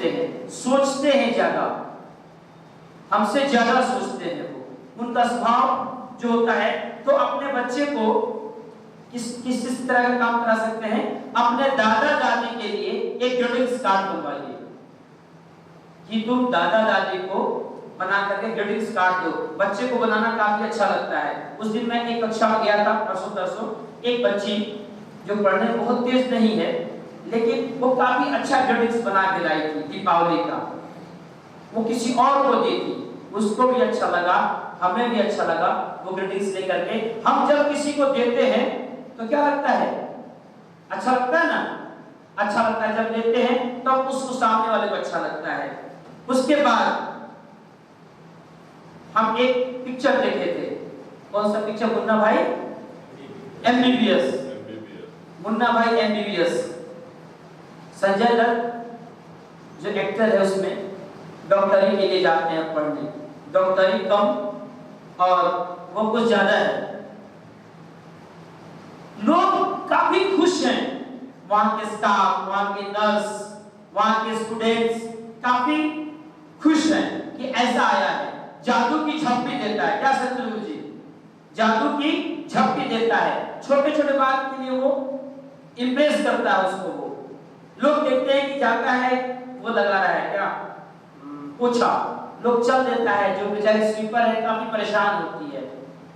होते हैं, सोचते हैं ज्यादा, हमसे ज्यादा सोचते हैं वो। उनका स्वभाव जो होता है, तो अपने बच्चे को किस तरह का काम करा सकते हैं, अपने दादा दादी के लिए एक ग्रीटिंग्स कार्ड बनवाइए कि तुम दादा दादी को बना करके ग्रीटिंग्स कार्ड दो। बच्चे को बनाना काफी अच्छा लगता है। उस दिन मैं एक कक्षा में गया था, परसों एक बच्ची जो पढ़ने में बहुत तेज नहीं है, लेकिन वो काफी अच्छा ग्रीटिंग्स बना के लाई थी दीपावली का। वो किसी और को दी थी, उसको भी अच्छा लगा, हमें भी अच्छा लगा। वो ग्रीटिंग्स लेकर के हम जब किसी को देते हैं तो क्या लगता है, अच्छा लगता है ना, अच्छा लगता है। जब देते हैं तब तो उसको सामने वाले को अच्छा लगता है। उसके बाद हम एक पिक्चर देखे थे, कौन सा पिक्चर, मुन्ना भाई एमबीबीएस, मुन्ना भाई एमबीबीएस। संजय दत्त जो एक्टर है उसमें डॉक्टरी के लिए जाते हैं पढ़ने, डॉक्टरी कम और वो कुछ ज्यादा है। लोग काफी खुश हैं, वहां के स्टाफ, वहां के नर्स, वहां के स्टूडेंट्स काफी खुश हैं कि ऐसा आया है, जादू की झप्पी देता है। क्या सतगुरु जी, जादू की झप्पी देता है। छोटे छोटे बात के लिए वो इम्प्रेस करता है उसको। वो लोग देखते हैं कि जाता है, वो लगा रहा है क्या पोछा, लोग चल देता है। जो बेचारी स्वीपर है काफी परेशान होती है,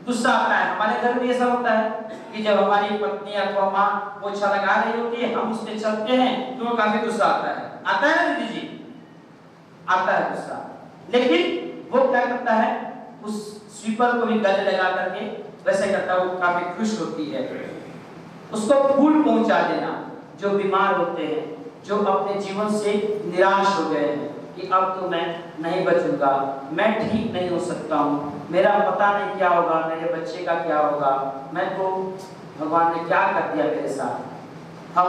गुस्सा आता है। हमारे घर में ऐसा होता है कि जब हमारी पत्नी अथवा माँ पोछा लगा रही होती है, हम उस पे चलते हैं तो वो काफी गुस्सा आता है ना दीदी जी, आता है गुस्सा। लेकिन वो क्या करता है, उस स्वीपर को भी गले लगा करके वैसे करता है, वो काफी खुश होती है। उसको फूल पहुंचा देना, जो बीमार होते हैं, जो अपने जीवन से निराश हो गए हैं कि अब तो मैं नहीं बचूंगा, मैं ठीक नहीं हो सकता हूँ, मेरा पता नहीं क्या होगा, मेरे बच्चे का क्या होगा, मैं तो भगवान ने क्या कर दिया मेरे साथ। हम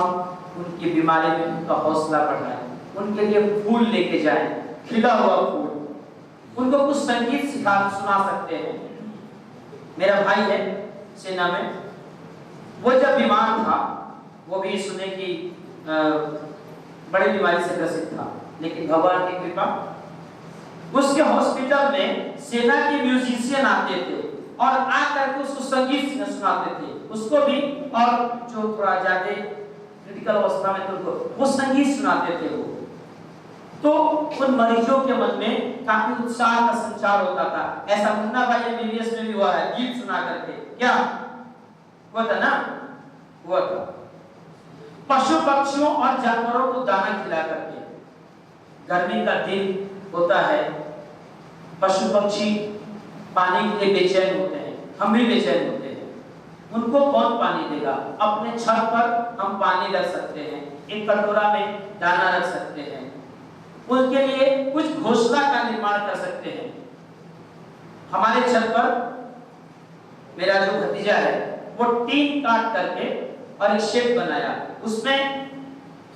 उनकी बीमारी में उनका हौसला बढ़ाएं, उनके लिए फूल लेके जाएं, खिला हुआ फूल, उनको कुछ संगीत सुना सकते हैं। मेरा भाई है सेना में, वो जब बीमार था, वो भी सुने की बड़ी बीमारी से ग्रसित था, लेकिन भगवान की कृपा, उसके हॉस्पिटल में सेना के म्यूजिशियन आते थे और आकर के उसको संगीत सुनाते थे, उसको भी, और जो थोड़ा ज्यादा क्रिटिकल अवस्था में तो वो संगीत सुनाते थे। वो तो उन मरीजों के मन में काफी उत्साह का संचार होता था। ऐसा मुन्ना भाई एमबीबीएस में भी हुआ है, गीत सुना करके। क्या हुआ था ना, हुआ था। पशु पक्षियों और जानवरों को दाना खिला करके, गर्मी का दिन होता है, पशु पक्षी पानी के लिए बेचैन होते हैं, हम भी बेचैन होते हैं। उनको कौन पानी देगा? अपने छत पर हम पानी रख सकते हैं, एक कटोरा में दाना रख सकते हैं, उनके लिए कुछ घोंसला का निर्माण कर सकते हैं। हमारे छत पर मेरा जो भतीजा है, वो टीन काट करके और एक शेड बनाया, उसमें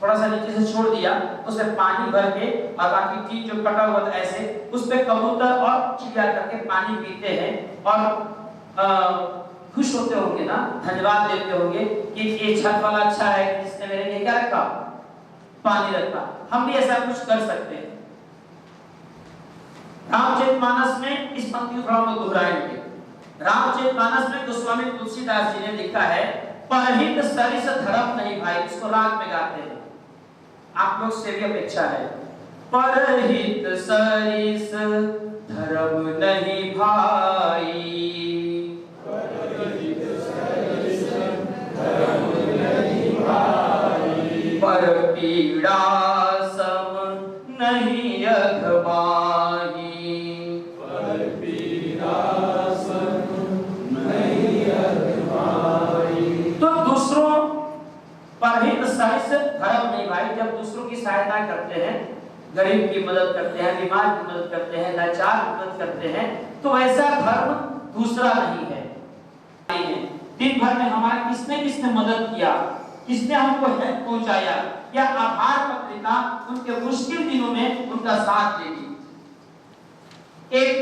थोड़ा सा नीचे से छोड़ दिया, उसमें पानी भर के, और बाकी टीन जो कटा हुआ था ऐसे, उस पे कबूतर और चिड़िया करके पानी पीते हैं और खुश होते होंगे ना, धन्यवाद देते होंगे कि ये छत वाला अच्छा है जिसने मेरे लिए क्या रखा, पानी रखा। हम भी ऐसा कुछ कर सकते हैं। रामचरितमानस में इस पंक्ति को थोड़ा दोहराएंगे। रामचरितमानस में गोस्वामी तुलसीदास जी ने लिखा है, परहित सरिस धर्म नहीं भाई, इसको राग में गाते हैं, आप लोग से भी अपेक्षा है। परहित सरिस धर्म नहीं भाई, परहित सरिस धर्म नहीं भाई, पर पीड़ा सम नहीं अधमाही, पर पीड़ा सम नहीं अधमाही। तो दूसरों परहित सरिस धर्म नहीं भाई, जब दूसरों की सहायता करते हैं, गरीब की मदद करते हैं, बीमार की मदद करते हैं, लाचार की मदद करते हैं, तो ऐसा धर्म दूसरा नहीं है। दिन भर में हमारा किसने किसने मदद किया, किसने हमको हेल्प पहुंचाया, या आभार पत्रिका उनके मुश्किल दिनों में उनका साथ देगी। एक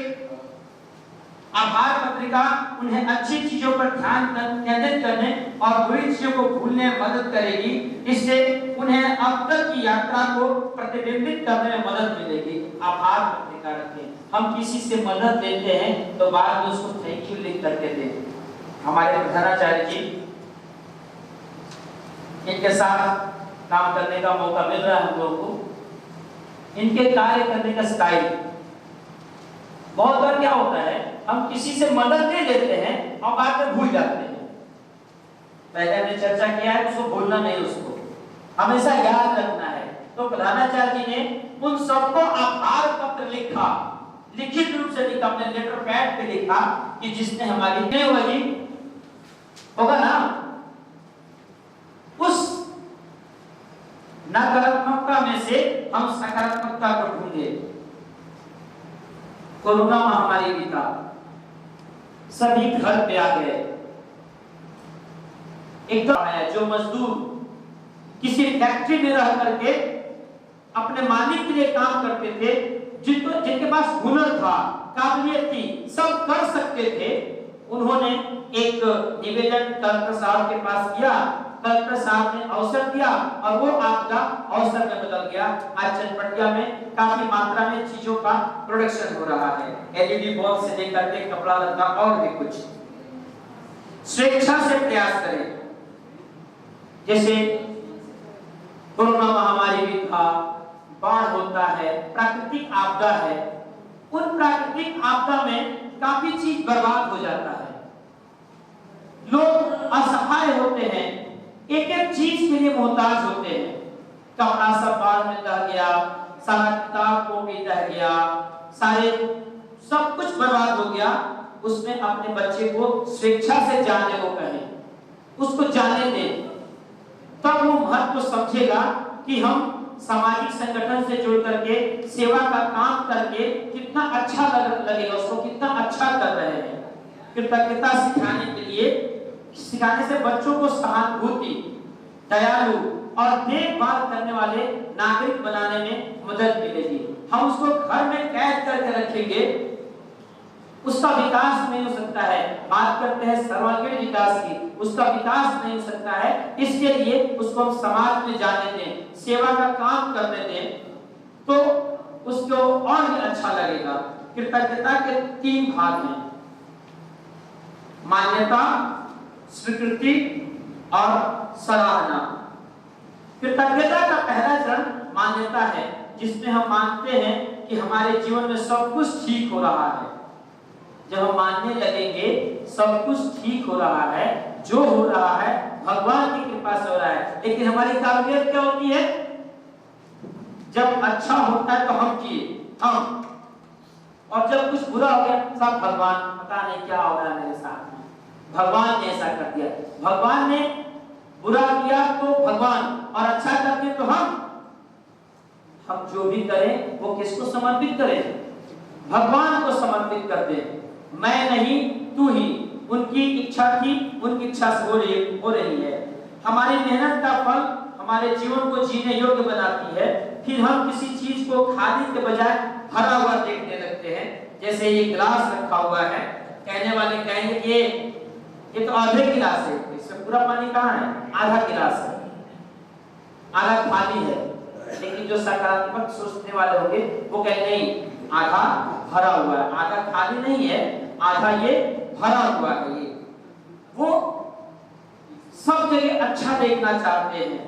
आभार पत्रिका उन्हें अच्छी चीजों पर ध्यान केंद्रित करने और बुरी चीजों को भूलने में मदद करेगी। इससे उन्हें अब तक की यात्रा को प्रतिबिंबित करने में मदद मिलेगी। आभार पत्रिका रखें। हम किसी से मदद लेते हैं तो बाद में उसको थैंक यू लिख करके दें। हमारे प्रधानाचार्य जी, इनके साथ काम करने का मौका मिल रहा है हम लोगों को। इनके कार्य करने का स्टाइल, बहुत बार क्या होता है, हम किसी से मदद ले लेते हैं और बाद में भूल जाते हैं। पहले हमने चर्चा किया है, उसको भूलना नहीं, उसको हमेशा याद रखना है। तो प्रधानाचार्य जी ने उन सबको आभार पत्र लिखा, लिखित रूप से लिखा, अपने लेटर पैड पे लिखा कि जिसने हमारी नहीं हुआ जी, होगा ना, उस नकारात्मकता में से हम सकारात्मकता को ढूंढे। कोरोना महामारी भी था, सभी घर पे आ गए। एकदम आया जो मजदूर किसी फैक्ट्री में रह करके अपने मालिक के लिए काम करते थे, जिनके पास हुनर था, काबिलियत थी, सब कर सकते थे, उन्होंने एक निवेदन कलेक्टर साहब के पास किया। कलेक्टर साहब ने अवसर दिया और वो आपका अवसर में बदल गया। आज चनपटिया में काफी मात्रा में चीजों का प्रोडक्शन हो रहा है, एलईडी बल्ब से लेकर के कपड़ा लत्ता और भी कुछ। स्वेच्छा से प्रयास करें। जैसे कोरोना महामारी भी था, बाढ़ होता है, प्राकृतिक आपदा है, उन प्राकृतिक आपदा में काफी चीज बर्बाद हो जाता है, लोग असहाय होते हैं, एक एक चीज के लिए मोहताज होते हैं। कपड़ा सब बाढ़ में बह गया, सारा किताब कॉपी बह गया, सारे सब कुछ बर्बाद हो गया। उसमें अपने बच्चे को स्वेच्छा से जानने को कहें, उसको जाने दें, तब वो महत्व समझेगा कि हम सामाजिक संगठन से जुड़ करके सेवा का काम करके कितना अच्छा लगेगा, उसको कितना अच्छा कर रहे हैं। कृतज्ञता सिखाने के लिए, सिखाने से बच्चों को सहानुभूति, दयालु और देखभाल करने वाले नागरिक बनाने में मदद मिलेगी। हम उसको घर में कैद करके रखेंगे, उसका विकास नहीं हो सकता है। बात करते हैं सर्वांगीण विकास की, उसका विकास नहीं हो सकता है। इसके लिए उसको हम समाज में जाने दें, सेवा का काम करने दें, तो उसको और भी अच्छा लगेगा। कृतज्ञता के 3 भाग हैं, मान्यता, स्वीकृति और सराहना। कृतज्ञता का पहला चरण मान्यता है, जिसमें हम मानते हैं कि हमारे जीवन में सब कुछ ठीक हो रहा है। जब हम मानने लगेंगे सब कुछ ठीक हो रहा है, जो हो रहा है भगवान की कृपा से हो रहा है। लेकिन हमारी काबिलियत क्या होती है, जब अच्छा होता है तो हम किए, हम, और जब कुछ बुरा हो गया सब भगवान, पता नहीं क्या हो रहा है मेरे साथ में, भगवान ने ऐसा कर दिया, भगवान ने बुरा किया तो भगवान, और अच्छा कर दिया तो हम जो भी करें वो किसको समर्पित करें, भगवान को समर्पित कर दें। मैं नहीं तू ही, उनकी इच्छा थी, उनकी इच्छा से हो रही है। हमारी मेहनत का फल हमारे जीवन को जीने योग्य बनाती है। फिर हम किसी चीज को खाली के बजाय भरा हुआ देखने लगते हैं। जैसे ये गिलास रखा हुआ है, कहने वाले कहेंगे ये तो आधे गिलास है, इसमें पूरा पानी कहाँ है, आधा गिलास है, आधा खाली है। लेकिन जो सकारात्मक सोचने वाले होंगे वो कहेंगे नहीं, आधा भरा हुआ है, आधा खाली नहीं है, आधा ये भरा हुआ है। ये वो सब जगह अच्छा देखना चाहते हैं।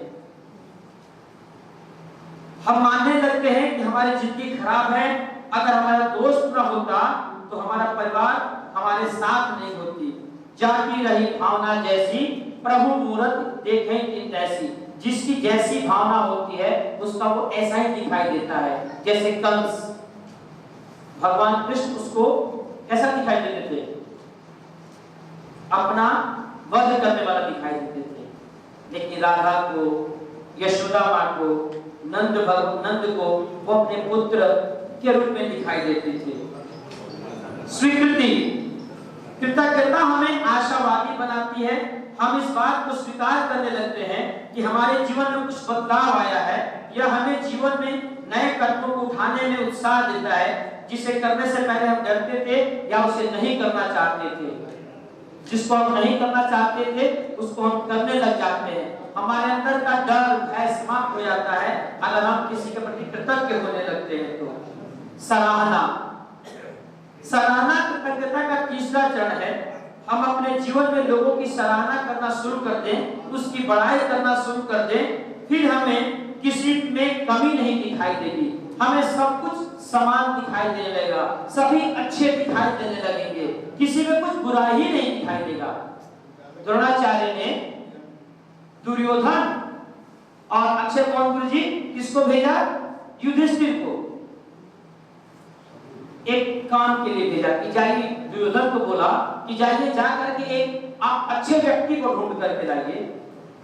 हम मानने लगते हैं कि हमारी जिंदगी खराब है, अगर हमारा दोस्त न होता तो हमारा परिवार हमारे साथ नहीं होती। जाती रही भावना जैसी, प्रभु मूरत देखें कि तैसी। जिसकी जैसी भावना होती है उसका वो ऐसा ही दिखाई देता है। जैसे कंस, भगवान कृष्ण उसको कैसा दिखाई देते थे, अपना वध करने वाला दिखाई देते थे। लेकिन राधा को, यशोदा माँ को, नंद को वो अपने पुत्र के रूप में दिखाई देते थे। स्वीकृति, कृतज्ञता हमें आशावादी बनाती है। हम इस बात को स्वीकार करने लगते हैं कि हमारे जीवन में कुछ बदलाव आया है, या हमें जीवन में नए कदमों को उठाने में उत्साह देता है, जिसे करने से पहले हम डरते थे या उसे नहीं करना चाहते थे। जिसको हम नहीं करना चाहते थे उसको हम करने लग जाते हैं। हमारे अंदर का डर भय समाप्त हो जाता है अगर हम किसी के प्रति कृतज्ञ होने लगते हैं तो। सराहना, सराहना कृतज्ञता का तीसरा चरण है। हम अपने जीवन में लोगों की सराहना करना शुरू कर दें, उसकी बड़ाई करना शुरू कर दें, फिर हमें किसी में कमी नहीं दिखाई देगी, हमें सब कुछ समान दिखाई देने लगेगा, सभी अच्छे दिखाई देने लगेंगे, किसी में कुछ बुरा ही नहीं दिखाई देगा। द्रोणाचार्य ने दुर्योधन और अक्षय कुमार जी किसको भेजा? युधिष्ठिर को एक काम के लिए भेजा कि जाइए, दुर्योधन को बोला कि जाइए जा करके एक आप अच्छे व्यक्ति को ढूंढ करके लाइए।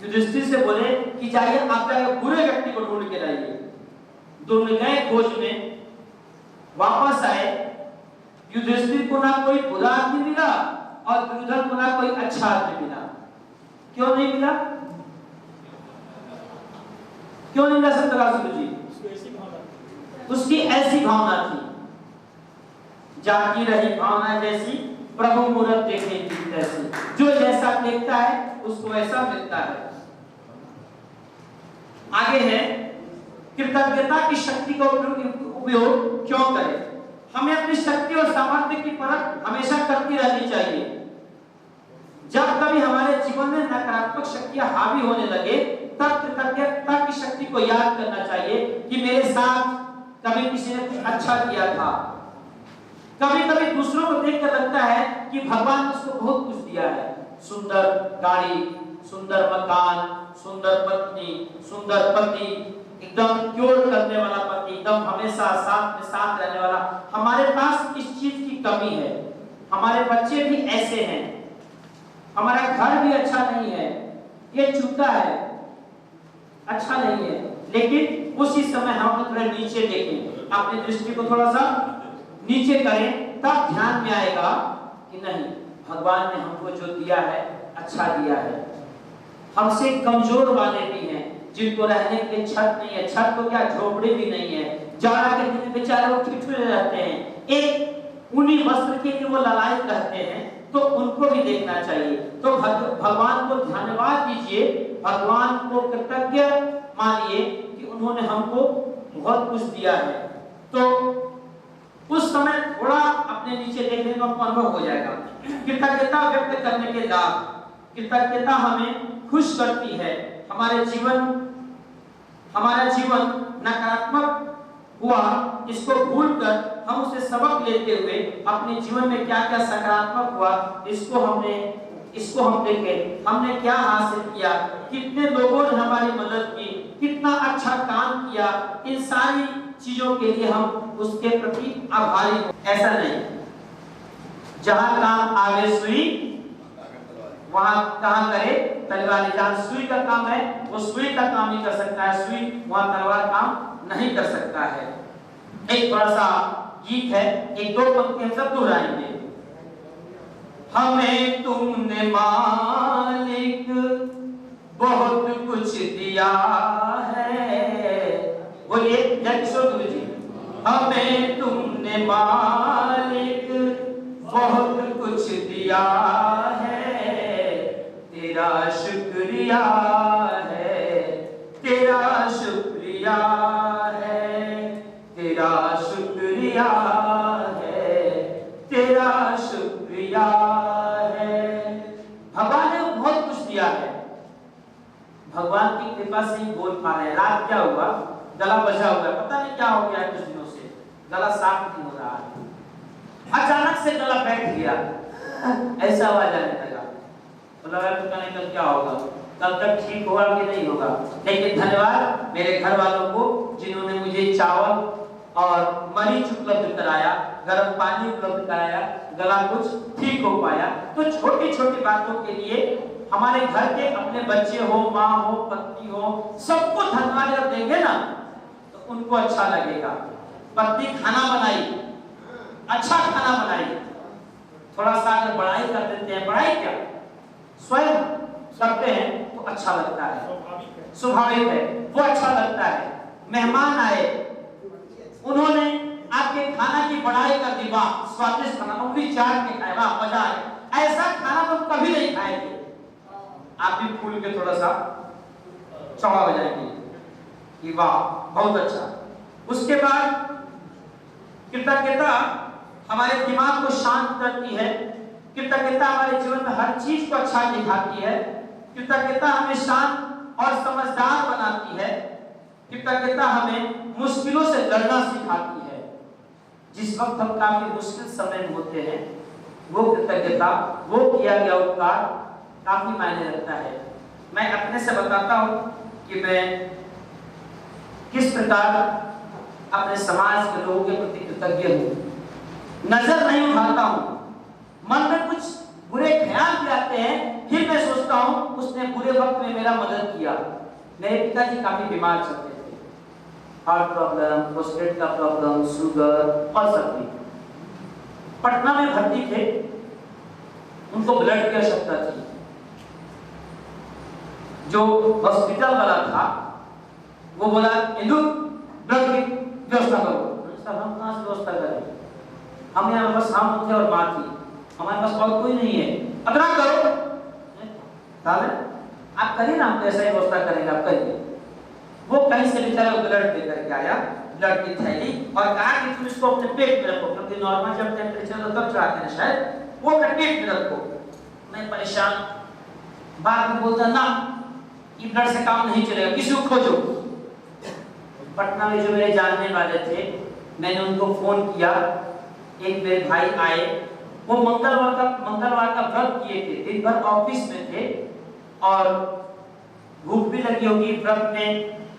युधिष्ठिर से बोले कि जाइए आप जाके बुरे व्यक्ति को ढूंढ के लाइए। दोनों गए खोज में, वापस आए, युधिष्ठिर को ना कोई बुरा आदमी मिला और दुर्योधन को ना कोई अच्छा आदमी मिला। क्यों नहीं मिला? क्यों नहीं मिला संतरासुर जी? उसकी ऐसी भावना थी, जागी रही भावना जैसी, प्रभु मूरत देखे तैसी, जो जैसा देखता है उसको वैसा मिलता है। आगे है कृतज्ञता की शक्ति का उपयोग क्यों करें? हमें अपनी शक्ति और सामर्थ्य की परख हमेशा करती रहनी चाहिए। जब कभी हमारे जीवन में नकारात्मक शक्तियां हावी होने लगे तब कृतज्ञता की शक्ति को याद करना चाहिए कि मेरे साथ कभी किसी ने कुछ अच्छा किया था। कभी कभी दूसरों को देखकर लगता है कि भगवान ने उसको बहुत कुछ दिया है, सुंदर गाड़ी, सुंदर मकान, सुंदर पत्नी, सुंदर पति, एकदम क्योर करने वाला पति, एकदम हमेशा साथ में साथ रहने वाला। हमारे पास इस चीज की कमी है, हमारे बच्चे भी ऐसे हैं, हमारा घर भी अच्छा नहीं है, ये चूता है, अच्छा नहीं है। लेकिन उसी समय हम थोड़ा नीचे देखें, अपनी दृष्टि को थोड़ा सा नीचे करें, तब ध्यान में आएगा कि नहीं, भगवान ने हमको जो दिया है अच्छा दिया है। हमसे कमजोर वाले भी हैं जिनको रहने के लिए छत नहीं है, छत तो क्या झोपड़ी भी नहीं है, जाड़ा के दिन बेचारे वो ठिठुरे रहते हैं, एक ऊनी वस्त्र के लिए वो ललायत रहते हैं, तो उनको भी देखना चाहिए। तो भगवान को धन्यवाद दीजिए, भगवान को कृतज्ञ मानिए कि उन्होंने हमको बहुत कुछ दिया है। तो उस समय थोड़ा अपने नीचे देखने का अनुभव हो जाएगा। कृतज्ञता व्यक्त करने के लाभ, कृतज्ञता हमें खुश करती है। हमारा जीवन नकारात्मक हुआ, इसको भूलकर हम उसे सबक लेते हुए अपने जीवन में क्या क्या सकारात्मक हुआ इसको हम देखें, हमने क्या हासिल किया, कितने लोगों ने हमारी मदद की, कितना अच्छा काम किया, इन सारी चीजों के लिए हम उसके प्रति आभारी हो। ऐसा नहीं, जहां काम आगे सुई वहां कहां करे तलवार। जहां सुई का काम है वो सुई का काम ही कर सकता है, सुई वहां तलवार काम नहीं कर सकता है। एक थोड़ा सा गीत है, एक दो पंक्ति हम सब दोहराएंगे। हमें तुमने मालिक बहुत कुछ दिया है, बोलिए जय किशोर गुरु जी। हमें तुमने मालिक बहुत कुछ दिया है, तेरा शुक्रिया है, तेरा शुक्रिया है, तेरा शुक्रिया है, तेरा शुक्रिया है। भगवान ने बहुत कुछ दिया है, भगवान की कृपा से ही बोल पा रहे हैं। रात क्या हुआ, गला बजा हुआ है, पता नहीं क्या हो गया है, कुछ दिनों से गला साफ नहीं हो रहा है, अचानक से गला बैठ गया, ऐसा आवाज आने लगा। तो लगा पता नहीं कल क्या होगा, कल तक ठीक होगा कि नहीं होगा। लेकिन धन्यवाद मेरे घर वालों को जिन्होंने मुझे चावल और मरीच उपलब्ध कराया, गर्म पानी उपलब्ध कराया, गला कुछ ठीक हो पाया। तो छोटी छोटी बातों के लिए हमारे घर के अपने बच्चे हो, माँ हो, पत्नी हो, सबको धन्यवाद जब देंगे ना तो उनको अच्छा लगेगा। पत्नी खाना बनाई, अच्छा खाना बनाई, थोड़ा सा अगर बड़ाई कर देते हैं, बड़ाई क्या स्वयं करते हैं तो अच्छा लगता है, स्वाभाविक है, वो अच्छा लगता है। मेहमान आए बढ़ाई कर दी, वाह स्वादिष्ट खाना, उंगली चाट के खाए, वाह मजा आए, ऐसा खाना तुम कभी नहीं खाए थे। आप भी फूल के थोड़ा सा चौड़ा हो जाएंगे कि वाह बहुत अच्छा। उसके बाद कृतज्ञता हमारे दिमाग को शांत करती है, कृतज्ञता हमारे जीवन में हर चीज को अच्छा दिखाती है, कृतज्ञता हमें शांत और समझदार बनाती है, कृतज्ञता हमें मुश्किलों से लड़ना सिखाती है। जिस वक्त हम काफी मुश्किल समय में होते हैं, वो कृतज्ञता, वो किया गया उपकार काफी मायने रखता है। मैं अपने से बताता हूं कि मैं किस प्रकार अपने समाज के लोगों के प्रति कृतज्ञ हूं। नजर नहीं उठाता हूं, मन में कुछ बुरे ख्याल भी आते हैं, फिर मैं सोचता हूं उसने बुरे वक्त में मेरा मदद किया। मेरे पिताजी काफी बीमार चलते थे, हार्ट प्रॉब्लम, प्रोस्टेट का प्रॉब्लम, शुगर और सब भी। पटना में भर्ती थे, उनको ब्लड की आवश्यकता थी। जो हॉस्पिटल वाला था वो बोला इंदु ब्लड की व्यवस्था करो। सर हम कहाँ से व्यवस्था करें, हम यहाँ बस हम थे और माँ थी, हमारे पास और कोई नहीं है, अतरा करो। आप करिए ना, हम तो ऐसा ही व्यवस्था करेंगे, आप करिए। वो कहीं से बेचारा ब्लड लेकर के आया, ब्लड की थैली, और कहा कि तुम इसको अपने पेट में रखो, क्योंकि नॉर्मल जब टेम्परेचर होता तब चढ़ाते हैं शायद, वो अपने पेट में रखो। मैं परेशान, बाद में बोलता ना ये ब्लड से काम नहीं चलेगा, किसी को खोजो। पटना में जो मेरे जानने वाले थे, मैंने उनको फोन किया, एक मेरे भाई आए, वो मंगलवार का व्रत किए थे, दिन भर ऑफिस में थे और भूख भी लगी होगी, व्रत में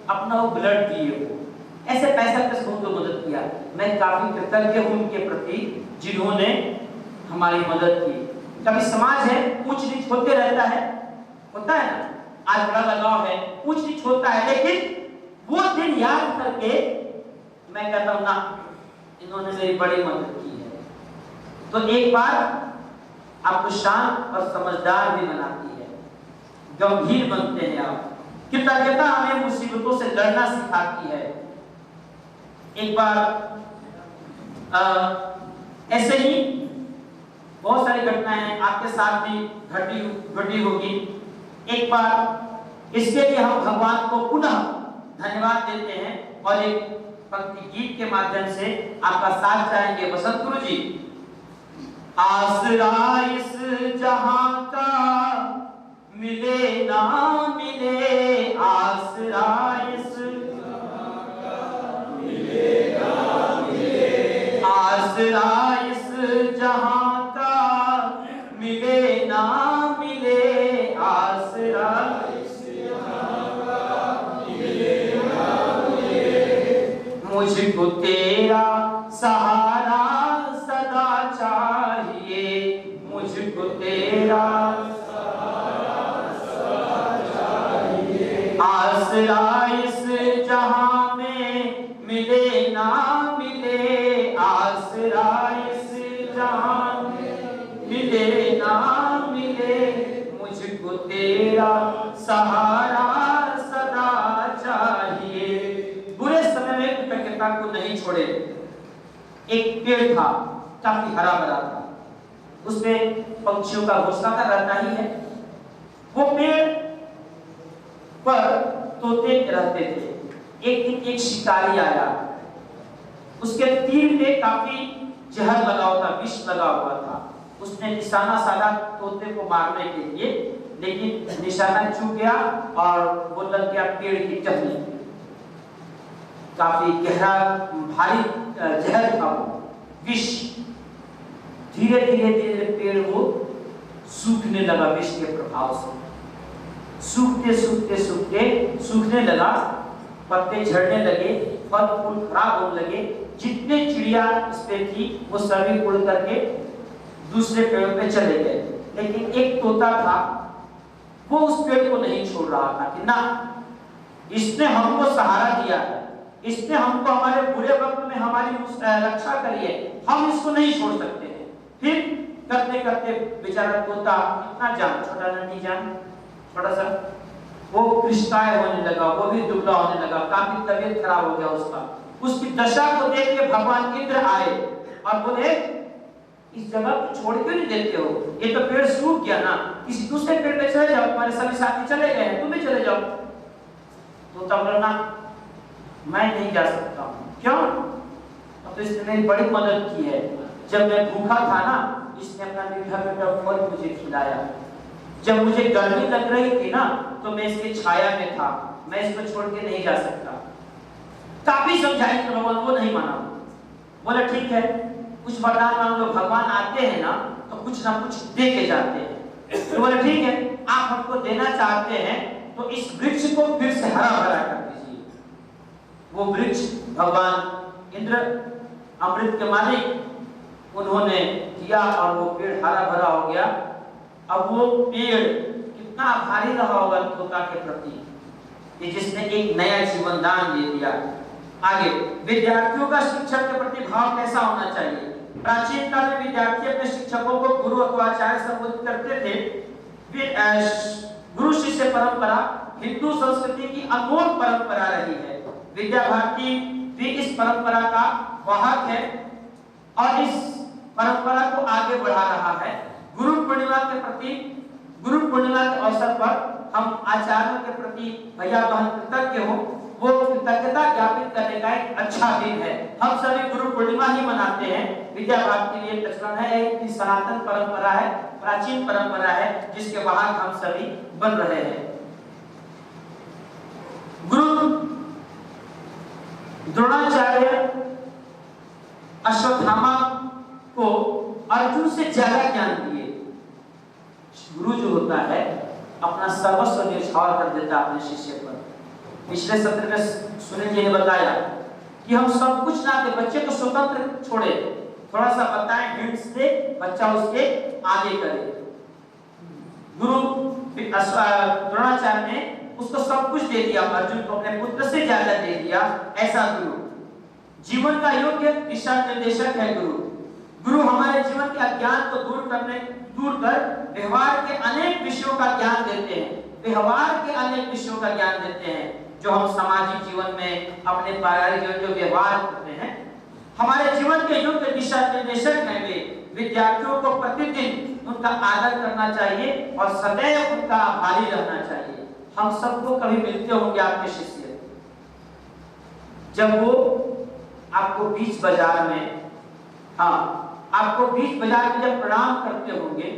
अपना वो ब्लड दिए हो, ऐसे पैसा पैसे उनको मदद किया। मैं काफी कृतज्ञ हूं उनके प्रति जिन्होंने हमारी मदद की। कभी समाज है ऊंच नीच होते रहता है, होता है ना, आज बड़ा लगाव है, ऊंच नीच होता है, लेकिन वो दिन याद करके मैं कहता हूं ना इन्होंने मेरी बड़ी मदद की है। तो एक बार आपको शांत और समझदार भी बनाती है, गंभीर बनते हैं आप। कृतज्ञता हमें मुसीबतों से लड़ना सिखाती है। एक बार ऐसे ही बहुत सारी घटनाएं आपके साथ भी घटी होगी। एक बार इसके लिए हम भगवान को पुनः धन्यवाद देते हैं और एक पंक्ति गीत के माध्यम से आपका साथ चाहेंगे बसंत गुरु जी। आसरा इस जहां का मिले ना मिले, आसरा इस जहां का मिले ना मिले, आसरा इस जहां का मिले ना मिले, आसरा इस जहां का मिले ना मिले, मुझको तेरा सहारा सदा चाहिए, मुझको तेरा सहारा सदा चाहिए, आसरा इस जहां में मिले ना मिले, आसरा इस जहां में मिले ना मिले, मुझको तेरा सहारा सदा चाहिए। बुरे समय में कृतज्ञता को नहीं छोड़े। एक पेड़ था, काफी हरा भरा था, उसमें पंछियों का घोंसला रहता ही है। वो पेड़ पर तोते रहते थे। एक दिन एक शिकारी आया, उसके तीर पे काफी जहर लगा हुआ था, विष लगा हुआ था। उसने निशाना साधा तोते को मारने के लिए, लेकिन निशाना चूक गया और वो लग गया पेड़ की टहनी। काफी गहरा भारी जहर था वो, विष। धीरे धीरे धीरे पेड़ वो सूखने लगा विष के प्रभाव से, सूखते सूखते सूखते सूखने लगा, पत्ते झड़ने लगे, फल फूल खराब होने लगे। जितने चिड़िया इस पे थी वो सभी उड़ करके दूसरे पेड़ों पे चले गए, लेकिन एक तोता था, वो उस पेड़ को नहीं छोड़ रहा था कि ना, इसने हमको सहारा दिया है, इसने हमको हमारे बुरे वक्त में हमारी रक्षा करी है, हम इसको नहीं छोड़ सकते हैं। फिर करते करते बेचारा तोता इतना जान, छोटा नन्ही जान, छोटा सा, वो कृष्णाय होने लगा, वो भी दुबला होने लगा, काफी तबीयत खराब हो गया उसका। उसकी दशा को देख के भगवान इंद्र आए और बोले इस जगह को छोड़ क्यों नहीं देते हो, ये तो पेड़ सूख गया ना, किसी दूसरे पेड़ पे चले जाओ, तुम्हारे सभी साथी चले गए हैं, तुम भी चले जाओ। तोता बोला ना, मैं नहीं जा सकता हूँ। क्यों? तो इसने मेरी बड़ी मदद की है। जब मैं भूखा था ना, इसने अपना मीठा मीठा फल मुझे खिलाया। जब मुझे गर्मी लग रही थी ना, तो मैं इसकी छाया में था, मैं इसको छोड़ के नहीं जा सकता। काफी समझाई तो भगवान वो नहीं माना। बोला ठीक है, कुछ वरदान मांग लो, भगवान आते हैं ना तो कुछ ना कुछ दे के जाते हैं। तो बोला ठीक है, आप हमको देना चाहते हैं तो इस वृक्ष को फिर से हरा भरा कर दीजिए। वो वृक्ष भगवान इंद्र अमृत के मालिक उन्होंने किया और वो पेड़ हरा भरा हो गया। अब वो पेड़ कितना आभारी रहा होगा तोता के प्रति कि जिसने एक नया जीवन दान दे दिया। आगे, विद्यार्थियों का शिक्षक के प्रति भाव कैसा होना चाहिए? प्राचीन काल में विद्यार्थी अपने शिक्षकों को गुरु अथवा आचार्य संबोधित करते थे। गुरु शिष्य परंपरा हिंदू संस्कृति की अनमोल परंपरा रही है। विद्या भारती भी इस परंपरा का वाहक है और इस परंपरा को आगे बढ़ा रहा है। गुरु पूर्णिमा के अवसर पर हम आचार्यों के प्रति भैया बहन कृतज्ञ हो, वो कृतज्ञता ज्ञापित करने का एक अच्छा दिन है। हम सभी गुरु पूर्णिमा ही मनाते हैं। विद्या भारती के लिए प्रचलन है, एक सनातन परंपरा है, प्राचीन परंपरा है, जिसके वाहक हम सभी बन रहे हैं। गुरु द्रोणाचार्य अश्वत्थामा को अर्जुन से ज्यादा ज्ञान दिए। गुरु जो होता है अपना सर्वस्व न्यौछावर कर देता है अपने शिष्य पर। पिछले सत्र में सुनील जी ने बताया कि हम सब कुछ ना दे, बच्चे को स्वतंत्र छोड़े, थोड़ा सा बताएं, हिंट्स दे, बच्चा उसके आगे करे। गुरु द्रोणाचार्य ने उसको सब कुछ दे दिया, अर्जुन को अपने पुत्र से ज्यादा दे दिया। ऐसा गुरु जीवन का योग्य दिशा निर्देशक है। गुरु हमारे जीवन के अज्ञान को दूर कर व्यवहार के अनेक विषयों का ज्ञान देते हैं। व्यवहार के अनेक विषयों का ज्ञान देते हैं जो हम सामाजिक जीवन में अपने पारिवारिक जीवन जो व्यवहार करते हैं, हमारे जीवन के योग्य दिशा निर्देशक हैं। वे विद्यार्थियों को प्रतिदिन उनका आदर करना चाहिए और सदैव उनका आभारी रहना चाहिए। हम सबको कभी मिलते होंगे आपके शिष्य, जब वो आपको बीच बाजार में जब प्रणाम करते होंगे,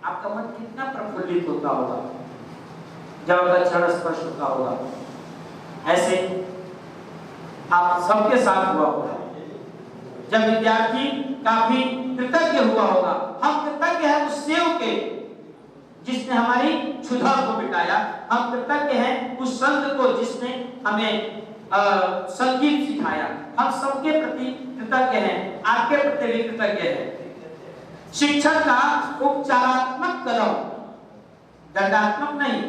आपका मन कितना प्रफुल्लित होता होगा जब आपका चरण स्पर्श होता होगा। ऐसे आप सबके साथ हुआ होगा। जब विद्यार्थी काफी कृतज्ञ हुआ होगा, हम कृतज्ञ हैं उस सेव के जिसने हमारी क्षुधा को मिटाया। हम कृतज्ञ हैं उस संत को जिसने हमें संगीत सिखाया। हम सबके प्रति कृतज्ञ हैं, आपके प्रति भी कृतज्ञ हैं। शिक्षक का उपचारात्मक कदम, दंडात्मक नहीं।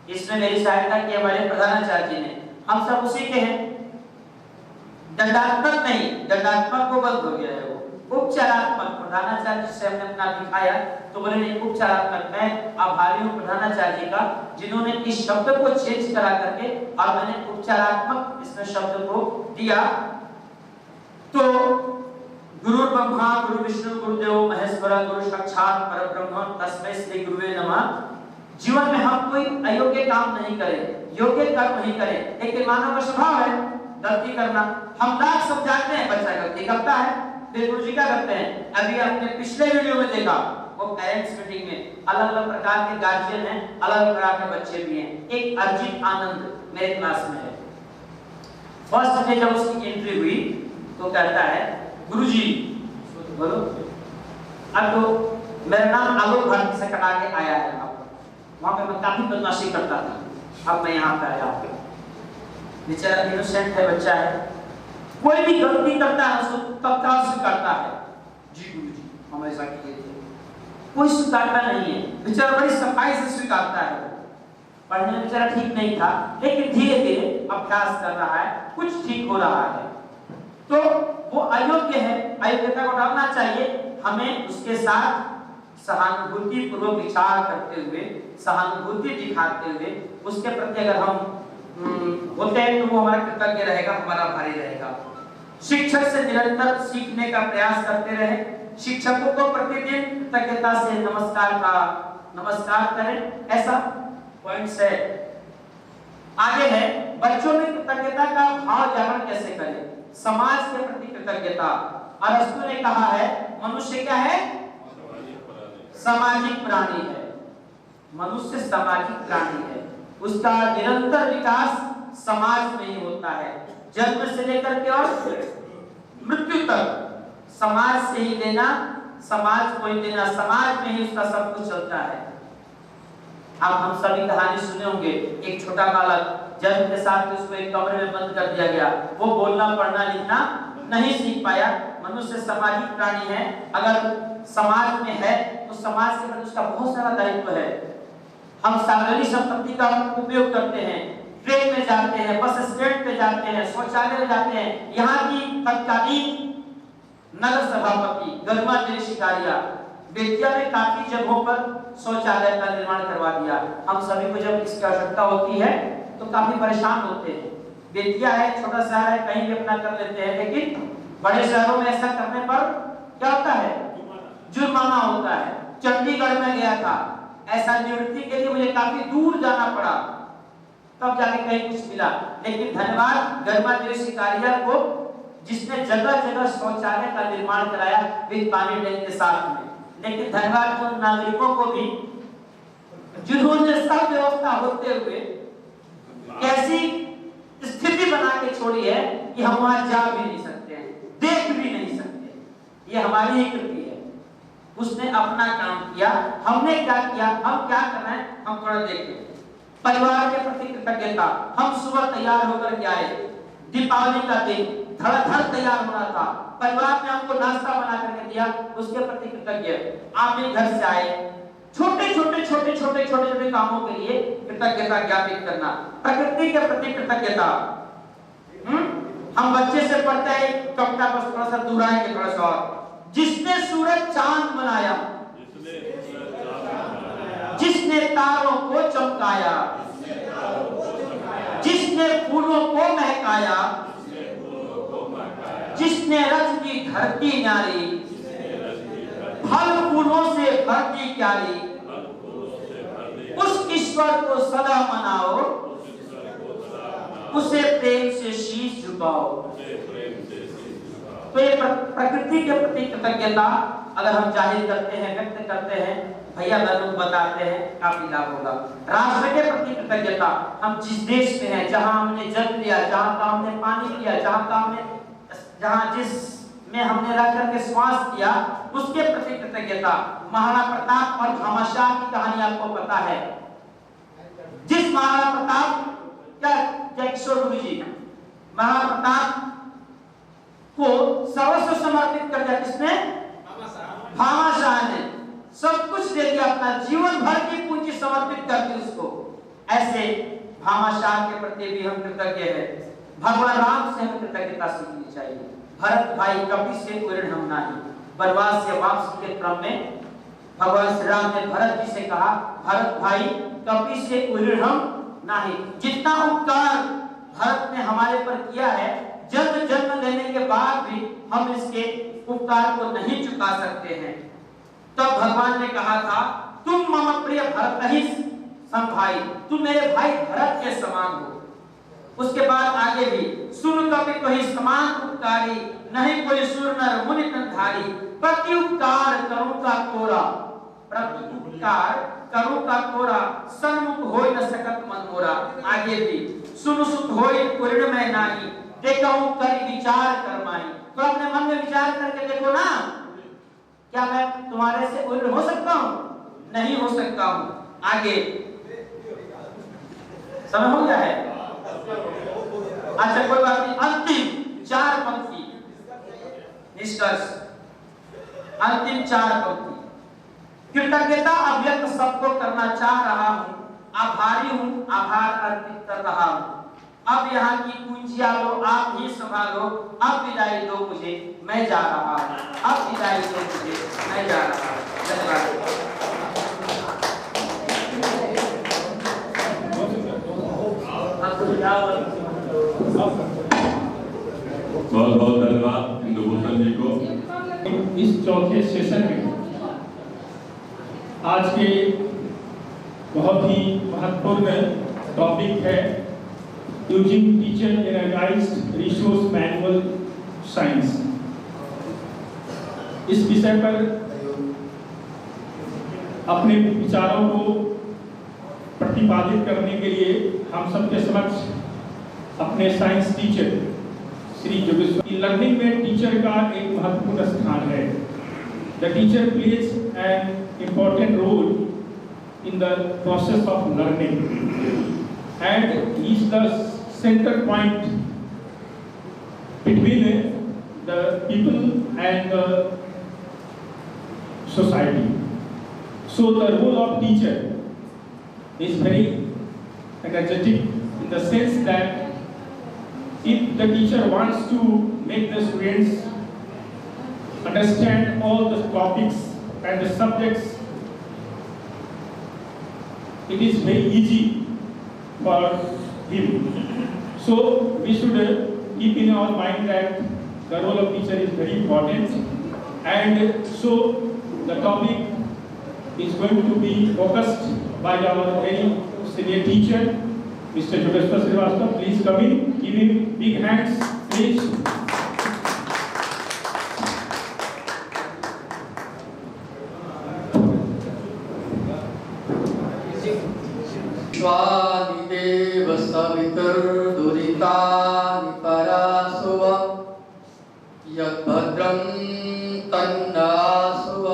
इसमें मेरी सहायता की हमारे प्रधानाचार्य जी ने। हम सब उसी के हैं, दंडात्मक नहीं, दंडात्मक को बंद हो गया है, वो उपचारात्मक। प्रधानाचार्य से हमने अपना दिखाया तो बोले नहीं उपचारात्मक। मैं आभारी हूँ प्रधानाचार्य जी का जिन्होंने इस शब्द को चेंज करा करके और मैंने उपचारात्मक इसमें शब्द को दिया। तो गुरु ब्रह्मा गुरु विष्णु गुरुदेव महेश्वर गुरु साक्षात परब्रह्म तस्मै श्री गुरुवे नमः। जीवन में हम कोई अयोग्य काम नहीं करें, योग्य कर्म नहीं करें। लेकिन मानव का स्वभाव है गलती करना। हम लाख समझाते हैं, बच्चा गलती करता है, फिर गुरुजी क्या करते हैं? अभी आपने पिछले वीडियो में देखा, वो पेरेंट्स मीटिंग में अलग अलग प्रकार के गार्जियन हैं, अलग अलग प्रकार के बच्चे भी हैं। एक अर्जित आनंद मेरे क्लास में है। फर्स्ट डे जब उसकी एंट्री हुई तो कहता है गुरुजी बोलो। अब तो मेरा नाम आलोक भारती से कटा के आया है। वहां पे मैं काफी बदमाशी करता था, अब मैं यहाँ पे आया। बेचारा इनोसेंट है, बच्चा है, कोई भी गलती करता है उसको तत्काल स्वीकारता है। जी गुरुजी हम ऐसा किए थे, कोई स्वीकारता नहीं है। बेचारा बड़ी सफाई से स्वीकारता है। पढ़ने में बेचारा ठीक नहीं था, लेकिन धीरे धीरे अभ्यास कर रहा है, कुछ ठीक हो रहा है। तो वो अयोग्य है, अयोग्यता को डालना चाहिए। हमें उसके साथ सहानुभूति पूर्वक विचार करते हुए, सहानुभूति दिखाते हुए उसके प्रति अगर हम होते हैं तो वो हमारा कृतज्ञ रहेगा, हमारा भारी रहेगा। शिक्षक से निरंतर सीखने का प्रयास करते रहे। शिक्षकों को प्रतिदिन कृतज्ञता से नमस्कार करें, ऐसा पॉइंट्स है। आगे है, बच्चों में कृतज्ञता का भाव जागरण कैसे करें? समाज के प्रति कृतज्ञता। अरस्तु ने कहा है मनुष्य क्या है? सामाजिक प्राणी है। मनुष्य सामाजिक प्राणी है। उसका निरंतर विकास समाज में ही होता है। जन्म से लेकर के और मृत्यु तक समाज से ही लेना, समाज को ही देना, समाज में ही उसका सब कुछ चलता है। अब हम सभी कहानी सुने होंगे, एक छोटा बालक जन्म के साथ उसको एक कमरे में बंद कर दिया गया। वो बोलना पढ़ना लिखना नहीं सीख पाया। मनुष्य सामाजिक प्राणी है। अगर समाज में है तो समाज के प्रति उसका बहुत सारा दायित्व है। हम सार्वजनिक संपत्ति का उपयोग करते हैं, ट्रेन में जाते हैं, बस स्टैंड पे जाते हैं, शौचालय में जाते हैं। यहाँ की तत्कालीन नगर सभापति गरिमा देवी शिकारिया बेतिया में काफी जगहों पर शौचालय का निर्माण करवा दिया। हम सभी को जब इसकी आवश्यकता होती है तो काफी परेशान होते हैं। बेतिया है, छोटा शहर है, कहीं भी अपना कर लेते हैं, लेकिन बड़े शहरों में ऐसा करने पर क्या होता है? जुर्माना होता है। चंडीगढ़ में गया था, ऐसा निवृत्ति के लिए मुझे काफी दूर जाना पड़ा, तब जाके कहीं कुछ मिला। लेकिन धन्यवाद गरिमा देवी शिकारिया को, जिसने जगह जगह शौचालय का निर्माण कराया विद पानी टैंक के साथ में। लेकिन धन्यवाद उन नागरिकों को भी जिन्होंने सब व्यवस्था होते हुए कैसी स्थिति बना के छोड़ी है कि हम वहां जा भी नहीं सकते हैं, देख भी नहीं सकते। ये हमारी ही कृति है। उसने अपना काम किया, हमने क्या किया, हम क्या कर रहे हैं, हम थोड़ा देखें। परिवार के प्रति कृतज्ञता। हम सुबह तैयार होकर के आए, दीपावली का दिन, धड़ाधड़ तैयार होना था, परिवार ने हमको नाश्ता बना करके दिया, उसके प्रति कृतज्ञ। आप भी घर से आए, छोटे छोटे कामों के लिए कृतज्ञता ज्ञापित करना। प्रकृति के प्रति कृतज्ञता। हम बच्चे से पढ़ते हैं, कविता बस थोड़ा सा दूर आएंगे, थोड़ा सा और। जिसने सूरज चांद बनाया, जिसने तारों को चमकाया, जिसने फूलों को महकाया, जिसने रच की धरती न्यारी, फल फूलों से भरती क्यारी, उस ईश्वर को सदा मनाओ, उसे प्रेम से शीश झुकाओ। तो ये प्रकृति के प्रति कृतज्ञता अगर हम जाहिर करते हैं, व्यक्त करते हैं, भैया बहनों को बताते हैं, काफी लाभ होगा। राष्ट्र के प्रति कृतज्ञता। हम जिस देश में हैं, जहां हमने जन्म लिया, जहां का हमने पानी लिया, जहां जिसमें हमने रह करके श्वास किया, उसके प्रति कृतज्ञता। महाराणा प्रताप और भामाशाह की कहानी आपको पता है। जिस महाराणा प्रताप जय किशोर गुरु जी, महाराणा प्रताप को सर्वस्व समर्पित कर दिया, किसने? भामाशाह ने सब कुछ दे दिया, अपना जीवन भर की पूंजी समर्पित कर दी उसको। ऐसे भामाशाह के प्रति भी हम कृतज्ञ हैं। भगवान राम से हमें कृतज्ञता सीखनी चाहिए। भरत भाई कपि से उरण हम नाही। वनवास से वापसी के क्रम में भगवान श्री राम ने भरत जी से कहा, भरत भाई कपि से उरण हम नाही। जितना उपकार भरत ने हमारे पर किया है, जन्म जन्म लेने के बाद भी हम इसके उपकार को नहीं चुका सकते हैं। तब भगवान ने कहा था, तुम मम प्रिय भरत ही सम भाई, तुम मेरे भाई भरत के समान हो। उसके बाद आगे भी, सुन कभी कोई समान उपकारी, नहीं कोई सुर नर मुनि तनधारी। प्रति उपकार करूं का तोरा, प्रति उपकार करूं का तोरा, सन्मुख होय न सकत मन मोरा। आगे भी, सुन सुख होय पूर्ण में नाही, देखूं करी विचार करमाई। तो अपने मन में विचार करके देखो ना, क्या मैं तुम्हारे से उल्ट हो सकता हूं? नहीं हो सकता हूं। आगे समझ हो गया है? अच्छा कोई बात नहीं। अंतिम 4 पंक्ति निष्कर्ष, अंतिम 4 पंक्ति। कृतज्ञता अभिव्यक्त सबको करना चाह रहा हूं, आभारी हूं, आभार अर्पित कर रहा हूं। अब यहाँ की पूंजियां लो, आप ही संभालो। अब विदाई दो मुझे, मैं जा रहा हूं। अब विदाई दो मुझे, मैं जा रहा हूं। धन्यवाद। बहुत बहुत धन्यवाद इंदुभूषण जी को। इस चौथे सेशन में आज के बहुत ही महत्वपूर्ण टॉपिक है using teacher energised resource manual science. इस विषय पर अपने विचारों को प्रतिपादित करने के लिए हम सबके समक्ष अपने science teacher Shri Jogeshwar. Learning में टीचर का एक महत्वपूर्ण स्थान है। The teacher plays an important role in the process of learning and he is the centre point between the people and the society. So the role of teacher is very energetic in the sense that if the teacher wants to make the students understand all the topics and the subjects, it is very easy for him. So we should keep in our mind that the role of teacher is very important, and so the topic is going to be focused by our very senior teacher, Mr. Jogeshwar Srivastava. Please come in. Give him big hands, please. स्वादिदेव सवितुर्दुरितानि परासुव यद्भद्रं तन्नासुव।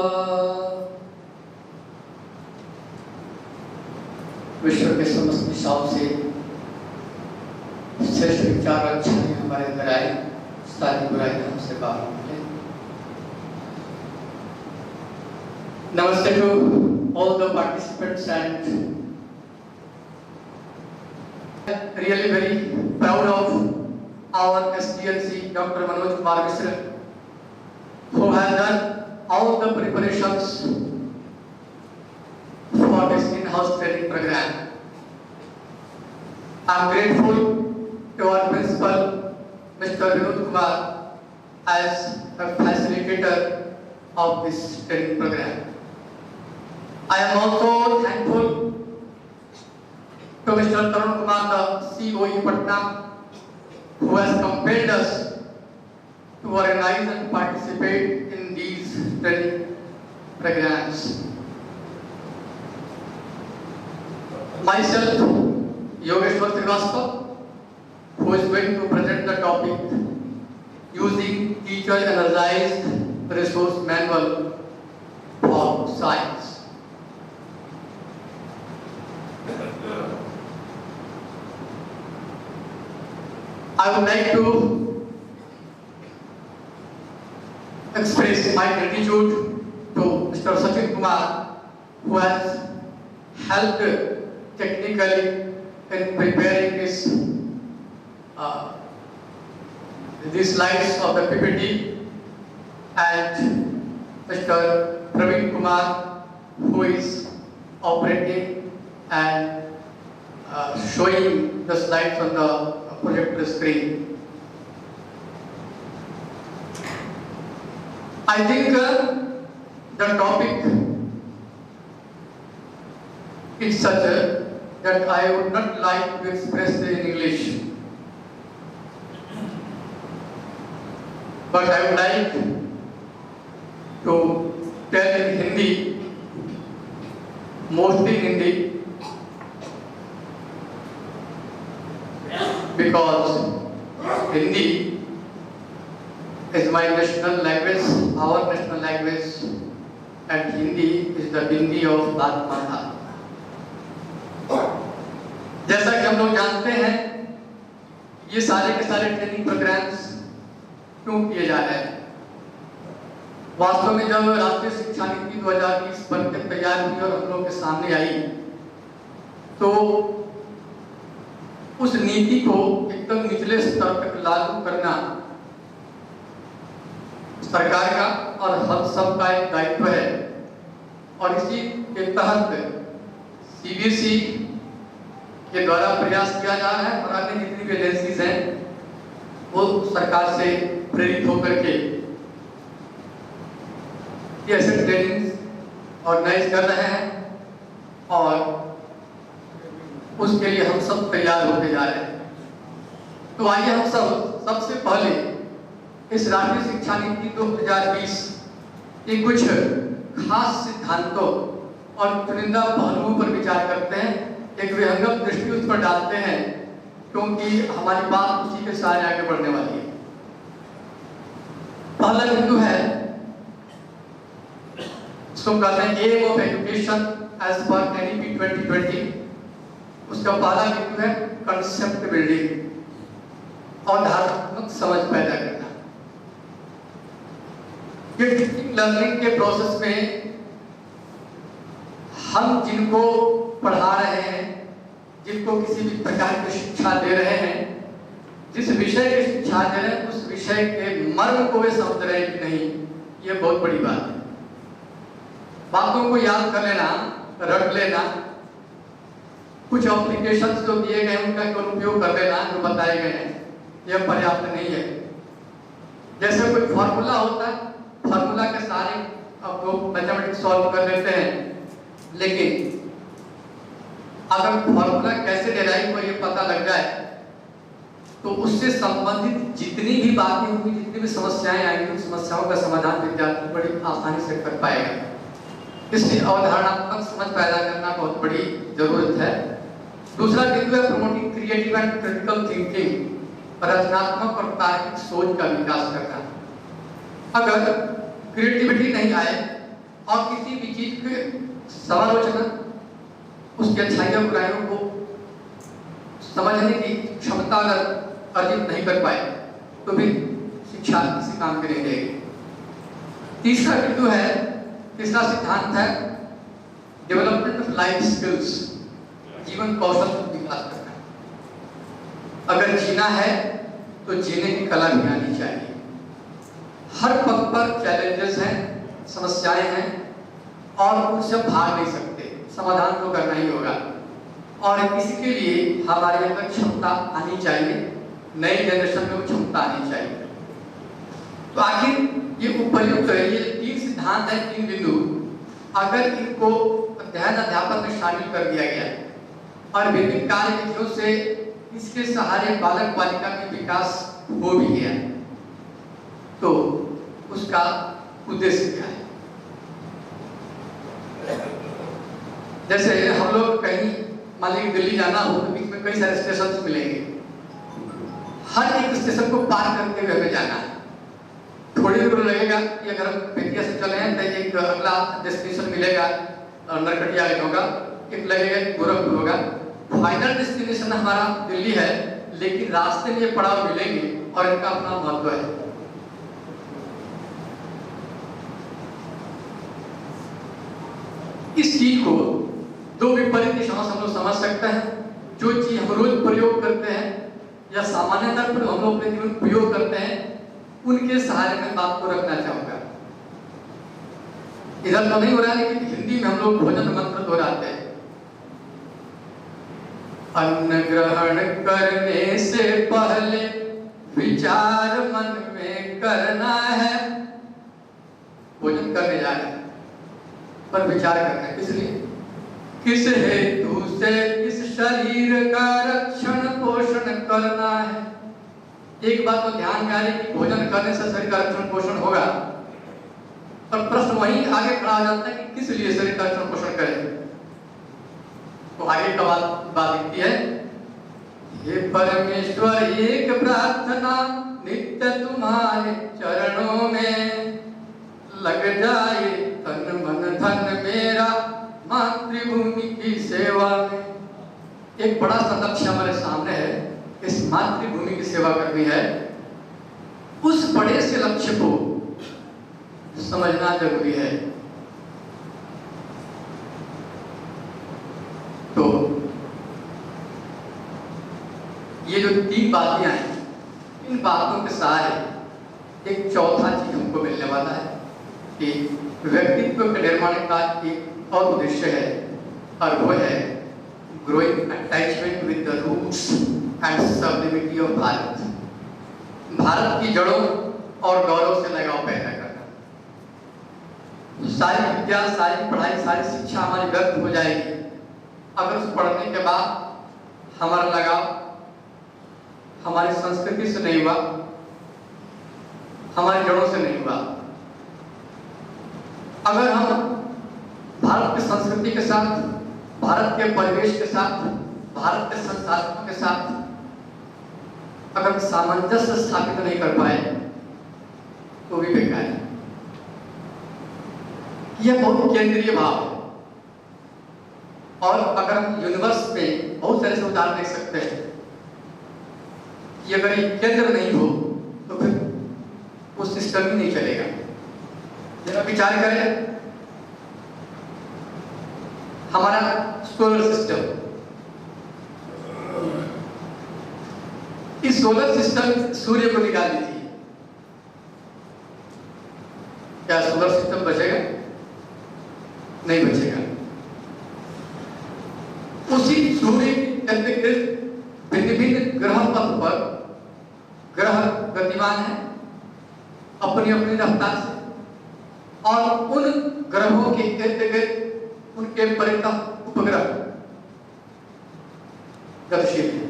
विश्व के समस्त दिशाओं से श्रेष्ठ विचार अच्छे हमारे अंदर आए, सारी बुराई हमसे बाहर निकले। नमस्ते to all the participants and really very proud of our SDLC Dr. Manoj Kumar Mishra, who has done all the preparations for this in-house training program. I am grateful to our principal, Mr. Vinod Kumar, as a facilitator of this training program. I am also thankful to Mr. Tarun Kumar, the COE Patna, who has compelled us to organize and participate in these training programs. Myself, Yogeshwar Srivastava, who is going to present the topic using teacher energized resource manual for science. I would like to express my gratitude to Mr. Sachin Kumar, who has helped technically in preparing these slides of the PPT, and Mr. Praveen Kumar, who is operating and showing the slides on the projector screen. I think the topic is such that I would not like to express in English, but I would like to tell in Hindi, mostly in Hindi, because Hindi is my national language, our national language, and Hindi is the Hindi of Atma. जैसा कि हम लोग जानते हैं, ये सारे के सारे ट्रेनिंग प्रोग्राम्स क्यों किए जा रहे हैं? वास्तव में जब राष्ट्रीय शिक्षा नीति 2020 बनकर तैयार हुई और हम लोग के सामने आई, तो उस नीति को एकदम निचले स्तर तक लागू करना सरकार का और हम सब का एक दायित्व है, और इसी के तहत CBSE के द्वारा प्रयास किया जा रहा है और अन्य जितनी भी एजेंसीज हैं वो सरकार से प्रेरित होकर के ये ऐसे ट्रेनिंग ऑर्गेनाइज कर रहे हैं और उसके लिए हम सब तैयार होते जा रहे हैं। तो आइए हम सब सबसे पहले इस राष्ट्रीय शिक्षा नीति 2020 के कुछ खास सिद्धांतों और चुनिंदा पहलुओं पर विचार करते हैं, एक विहंगम दृष्टि उस पर डालते हैं, क्योंकि हमारी बात उसी के साथ आगे बढ़ने वाली है। पहला बिंदु है, इसको कहते हैं aim of education as per NEP 2020। उसका पहला बिंदु है कंसेप्ट बिल्डिंग और धारणात्मक समझ पैदा करना। ये टीचिंग लर्निंग के प्रोसेस में हम जिनको पढ़ा रहे हैं, जिनको किसी भी प्रकार की शिक्षा दे रहे हैं, जिस विषय की शिक्षा दे रहे हैं, उस विषय के मर्म को वे समझ रहे हैं कि नहीं, ये बहुत बड़ी बात है। बातों को याद कर लेना, रट लेना, कुछ एप्लीकेशंस जो दिए गए उनका केवल उपयोग कर लेना जो बताए गए हैं, यह पर्याप्त नहीं है। जैसे कोई फॉर्मूला होता है, फॉर्मूला के सारे अब लोग मैथमेटिक्स सॉल्व कर लेते हैं, लेकिन अगर फॉर्मूला कैसे डिराइव हो ये पता लग जाए तो उससे संबंधित जितनी भी बातें होंगी, जितनी भी समस्याएं आएंगी, उन समस्याओं का समाधान विद्यार्थी बड़ी आसानी से कर पाएगा। इसलिए अवधारणात्मक समझ पैदा करना बहुत बड़ी जरूरत है। दूसरा बिंदु है promoting creative and critical thinking, रचनात्मक और तार्किक सोच का विकास करना। अगर क्रिएटिविटी नहीं आए और किसी भी चीज के समालोचना, उसकी अच्छाइयों बुराइयों को समझने की क्षमता अगर अर्जित नहीं कर पाए तो भी शिक्षा किसी काम के नहीं देगी। तीसरा बिंदु है, तीसरा सिद्धांत है डेवलपमेंट ऑफ लाइफ स्किल्स, जीवन कौशल का विकास करना। अगर जीना है तो जीने की कला भी आनी चाहिए। हर पग पर चैलेंजेस हैं, समस्याएं हैं और उनसे भाग नहीं सकते, समाधान तो करना ही होगा और इसके लिए हमारे अंदर क्षमता आनी चाहिए, नई जनरेशन में वो क्षमता आनी चाहिए। तो आखिर ये उपर्युक्त है, ये तीन सिद्धांत है, तीन बिंदु, अगर इनको अध्ययन अध्यापन में शामिल कर दिया गया और विभिन्न कार्यविधियों से इसके सहारे बालक बालिका में विकास हो भी गया तो उसका उद्देश्य क्या है। जैसे हम लोग कहीं मान लीजिए दिल्ली जाना हो तो बीच में कई सारे स्टेशन मिलेंगे, हर एक स्टेशन को पार करते हुए हमें जाना है। थोड़ी दूर लगेगा कि अगर हम बेतिया से चले हैं तो एक अगला डेस्टिनेशन मिलेगा नरकटियागंज होगा, एक लगेगा गोरखपुर होगा। फाइनल डेस्टिनेशन हमारा दिल्ली है, लेकिन रास्ते में ये पड़ाव मिलेंगे और इनका अपना महत्व है। इस चीज को दो विपरीत दिशाओं से हम लोग समझ सकते हैं। जो चीज हम रोज प्रयोग करते हैं या सामान्य तौर पर हम लोग अपने जीवन प्रयोग करते हैं, उनके सहारे में बात को रखना चाहूंगा। इधर तो नहीं हो रहा है, लेकिन हिंदी में हम लोग भोजन मंत्र दोहराते हैं। अन्न ग्रहण करने से पहले विचार मन में करना है। भोजन करने जा रहे हैं पर विचार करना है, इसलिए किस हेतु से इस शरीर का रक्षण पोषण करना है। एक बात तो ध्यान में आ रही कि भोजन करने से शरीर का रक्षण पोषण होगा, पर प्रश्न वहीं आगे खड़ा हो जाता है कि किस लिए शरीर का रक्षण पोषण करें। तो आगे का बात लिखती है, हे परमेश्वर एक प्रार्थना नित्य तुम्हारे चरणों में, लग जाए तन मन धन मेरा मातृभूमि की सेवा में। एक बड़ा सा लक्ष्य हमारे सामने है, इस मातृभूमि की सेवा करनी है। उस बड़े से लक्ष्य को समझना जरूरी है। तो ये जो तीन बातें हैं, इन बातों के सहारे एक चौथा चीज हमको मिलने वाला है कि व्यक्तित्व के निर्माण का एक और उद्देश्य है, और वो है growing attachment with the roots and sublimity of Bharat. Bharat की जड़ों और गौरव से लगाव पैदा करना। सारी विद्या, सारी पढ़ाई, सारी शिक्षा हमारी व्यर्थ हो जाएगी अगर उस पढ़ने के बाद हमारा लगाव हमारी संस्कृति से नहीं हुआ, हमारी जड़ों से नहीं हुआ। अगर हम भारत की संस्कृति के साथ, भारत के परिवेश के साथ, भारत के संसाधनों के साथ अगर सामंजस्य स्थापित नहीं कर पाए तो भी बेकार है। यह बहुत केंद्रीय भाव है। और अगर हम यूनिवर्स में बहुत सारे उदाहरण देख सकते हैं कि अगर ये केंद्र नहीं हो तो फिर वो सिस्टम ही नहीं चलेगा। जरा विचार करें, हमारा सोलर सिस्टम, इस सोलर सिस्टम सूर्य को निकाल दीजिए, क्या सोलर सिस्टम बचेगा? नहीं बचेगा। उसी सूर्य के भिन्न भिन्न ग्रह पथ पर ग्रह गतिमान है अपनी अपनी रफ्तार से, और उन ग्रहों के इर्द गिर्द उनके परितः उपग्रह गतिशील है।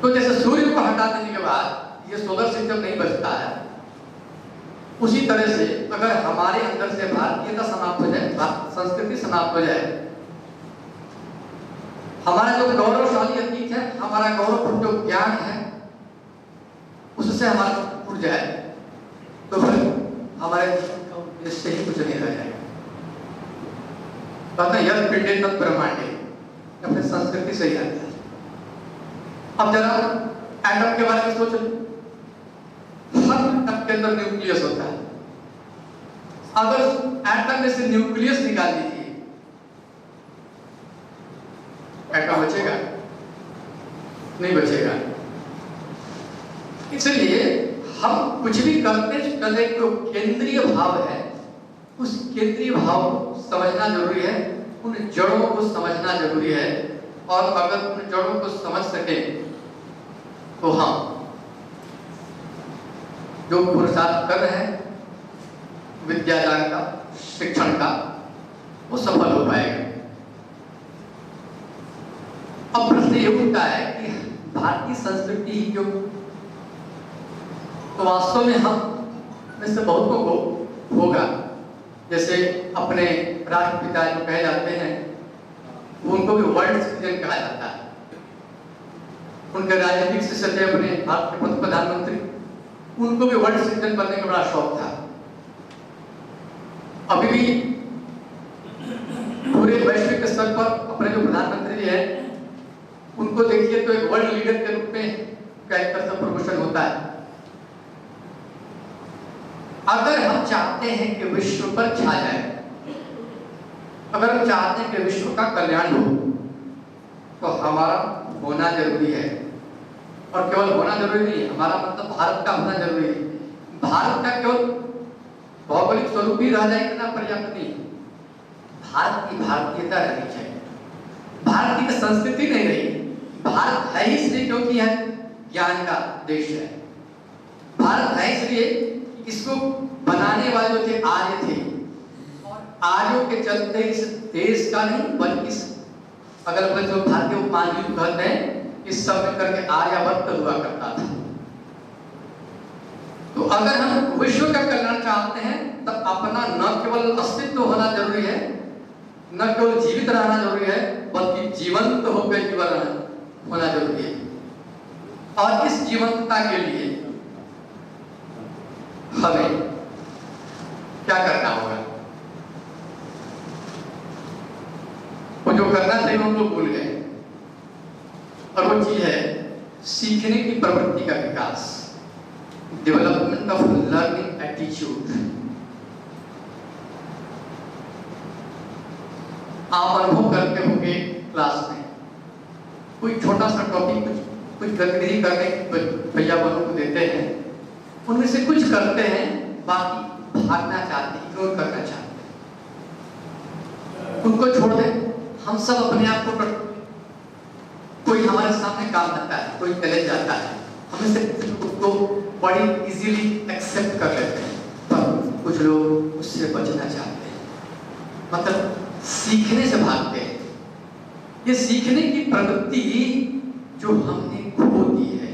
तो जैसे सूर्य को हटा देने के बाद ये सोलर सिस्टम नहीं बचता है, उसी तरह से अगर हमारे अंदर से भारतीयता समाप्त हो जाए, संस्कृति समाप्त हो जाए, हमारा जो गौरवशाली अतीत है, हमारा गौरवपूर्ण जो ज्ञान है, उससे हमारा उड़ जाए तो फिर हमारे जीवन का उद्देश्य ही कुछ नहीं रह जाएगा। कहते हैं यद पिंडे तत् ब्रह्मांडे, अपने संस्कृति से ही आता है। अब जरा एटम के बारे में सोचो, हर एटम के अंदर न्यूक्लियस होता है। अगर एटम में से न्यूक्लियस निकाल दीजिए, एटम बचेगा? नहीं बचेगा। इसलिए हम कुछ भी करते चले तो केंद्रीय भाव है, उस केंद्रीय भाव को समझना जरूरी है, उन जड़ों को समझना जरूरी है। और अगर उन जड़ों को समझ सके तो हम जो पुरुषार्थ कर रहे हैं विद्यादान का, शिक्षण का, वो सफल हो पाएगा। अब प्रश्न ये उठता है कि भारतीय संस्कृति ही क्यों? तो वास्तव में हम में से बहुतों को होगा, जैसे अपने राष्ट्रपिता जो कहे जाते हैं उनको भी वर्ल्ड सिटीजन कहा जाता है। उनके राजनीतिक शिष्य थे अपने भारत के प्रधानमंत्री, उनको भी वर्ल्ड सिटीजन बनने का बड़ा शौक था। अभी भी पूरे वैश्विक स्तर पर अपने जो प्रधानमंत्री हैं उनको देखिए तो एक वर्ल्ड लीडर के रूप में एक तरह से प्रमोशन होता है। अगर हम चाहते हैं कि विश्व पर छा जाए, अगर हम चाहते हैं कि विश्व का कल्याण हो, तो हमारा होना जरूरी है। और केवल होना जरूरी नहीं है, हमारा मतलब भारत का होना जरूरी है। भारत का केवल भौगोलिक स्वरूप ही रह जाए इतना पर्याप्त नहीं, भारत की भारतीयता रहनी चाहिए। भारत की संस्कृति नहीं रही, भारत है इसलिए क्योंकि यह ज्ञान का देश है। भारत है इसलिए इसको बनाने वाले जो थे आर्य थे, और आर्यों के चलते इस देश का नहीं बल्कि अगर अपने जो भारतीय उपमहाद्वीप कहते हैं इस सब में करके आर्यावर्त हुआ करता था। तो अगर हम विश्व का कल्याण चाहते हैं तब अपना न केवल अस्तित्व होना जरूरी है, न केवल जीवित रहना जरूरी है, बल्कि जीवंत होकर जीवन होना जरूरी है। और इस जीवंतता के लिए हमें क्या करना होगा? वो जो करना चाहिए हम लोग भूल गए, और वो चीज है सीखने की प्रवृत्ति का विकास, डेवलपमेंट ऑफ लर्निंग एटीट्यूड। आप अनुभव करते होंगे क्लास में कोई छोटा सा टॉपिक कुछ गतिविधि करने भैया बहनों को देते हैं, उनमें से कुछ करते हैं, बाकी भागना चाहते हैं, इग्नोर करना चाहते हैं, उनको छोड़ दें। हम सब अपने आप को कोई हमारे सामने काम करता है, कोई चले जाता है, हम इसे उसको बड़ी इजीली एक्सेप्ट कर लेते हैं, पर कुछ लोग उससे बचना चाहते हैं, मतलब सीखने से भागते हैं। ये सीखने की प्रवृत्ति जो हमने खो दी है,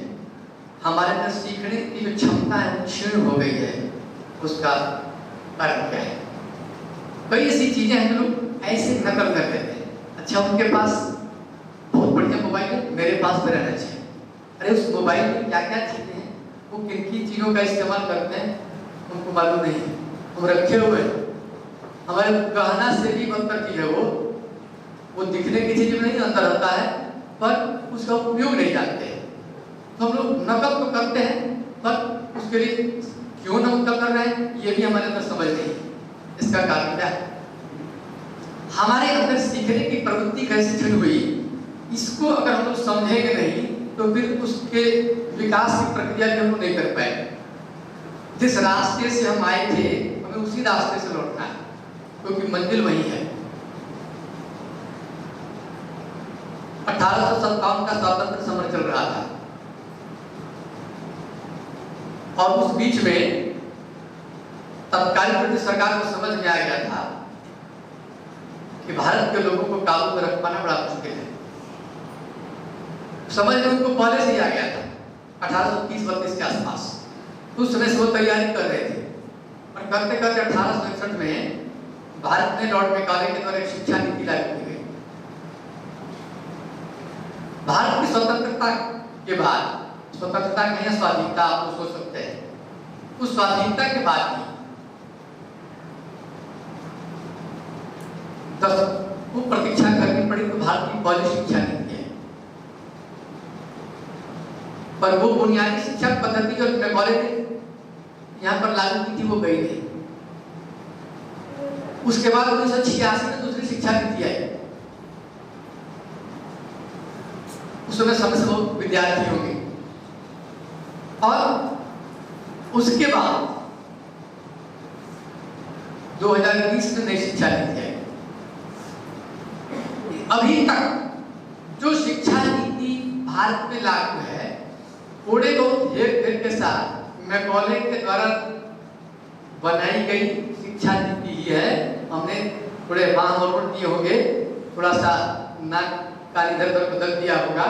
हमारे अंदर सीखने की जो क्षमता है वो क्षीण हो गई है, उसका कारण क्या है? कई ऐसी चीजें हैं जो लोग ऐसे नकल कर लेते हैं। अच्छा, उनके पास बहुत बढ़िया मोबाइल है, मेरे पास भी रहना चाहिए। अरे उस मोबाइल में क्या क्या चीजें हैं, वो किन किन चीजों का इस्तेमाल करते हैं उनको मालूम नहीं है। हम रखे हुए हैं, हमारे गहना से भी बनकर चीज है वो दिखने की चीज में नहीं अंदर होता है, पर उसका उपयोग नहीं जानते। तो हम लोग नकल तो करते हैं, पर उसके लिए क्यों नकल कर रहे हैं ये भी हमारे अंदर समझ नहीं। इसका कारण क्या है? हमारे अंदर सीखने की प्रवृत्ति कैसे क्षीण हुई, इसको अगर हम लोग समझेंगे नहीं तो फिर उसके विकास की प्रक्रिया भी हम नहीं कर पाएंगे। जिस रास्ते से हम आए थे हमें उसी रास्ते से लौटना है, क्योंकि मंजिल वही है। 1857 का स्वातंत्र समर चल रहा था और उस बीच में तत्कालीन ब्रिटिश सरकार को समझ में आ गया था कि भारत के लोगों को काबू में रख पाना बड़ा मुश्किल है। समझ में उनको पहले से ही आ गया था, 1830-32 के आसपास। उस समय से वो तैयारी कर रहे थे और करते करते 1861 में भारत में लॉर्ड मैकाले के द्वारा एक शिक्षा नीति लागू की गई। भारत की स्वतंत्रता के बाद, स्वतंत्रता कहीं स्वाधीनता आप लोग सोच सकते हैं, उस स्वाधीनता के बाद भी वो प्रतीक्षा करनी पड़ी तो भारत की पहली शिक्षा नीति है। पर वो बुनियादी शिक्षा पद्धति जो मैकाले ने यहाँ पर लागू की थी वो गई नहीं। उसके बाद 1986 में दूसरी शिक्षा नीति आई। उस समय से बहुत विद्यार्थी होंगे और उसके बाद 2020 में नई शिक्षा नीति आई। अभी तक जो शिक्षा नीति भारत में लागू है, थोड़े बहुत हेर-फेर के साथ मैकाले के द्वारा बनाई गई शिक्षा नीति ही है। हमने थोड़े बांह दिए होंगे, थोड़ा सा नाक का इधर उधर बदल दिया होगा,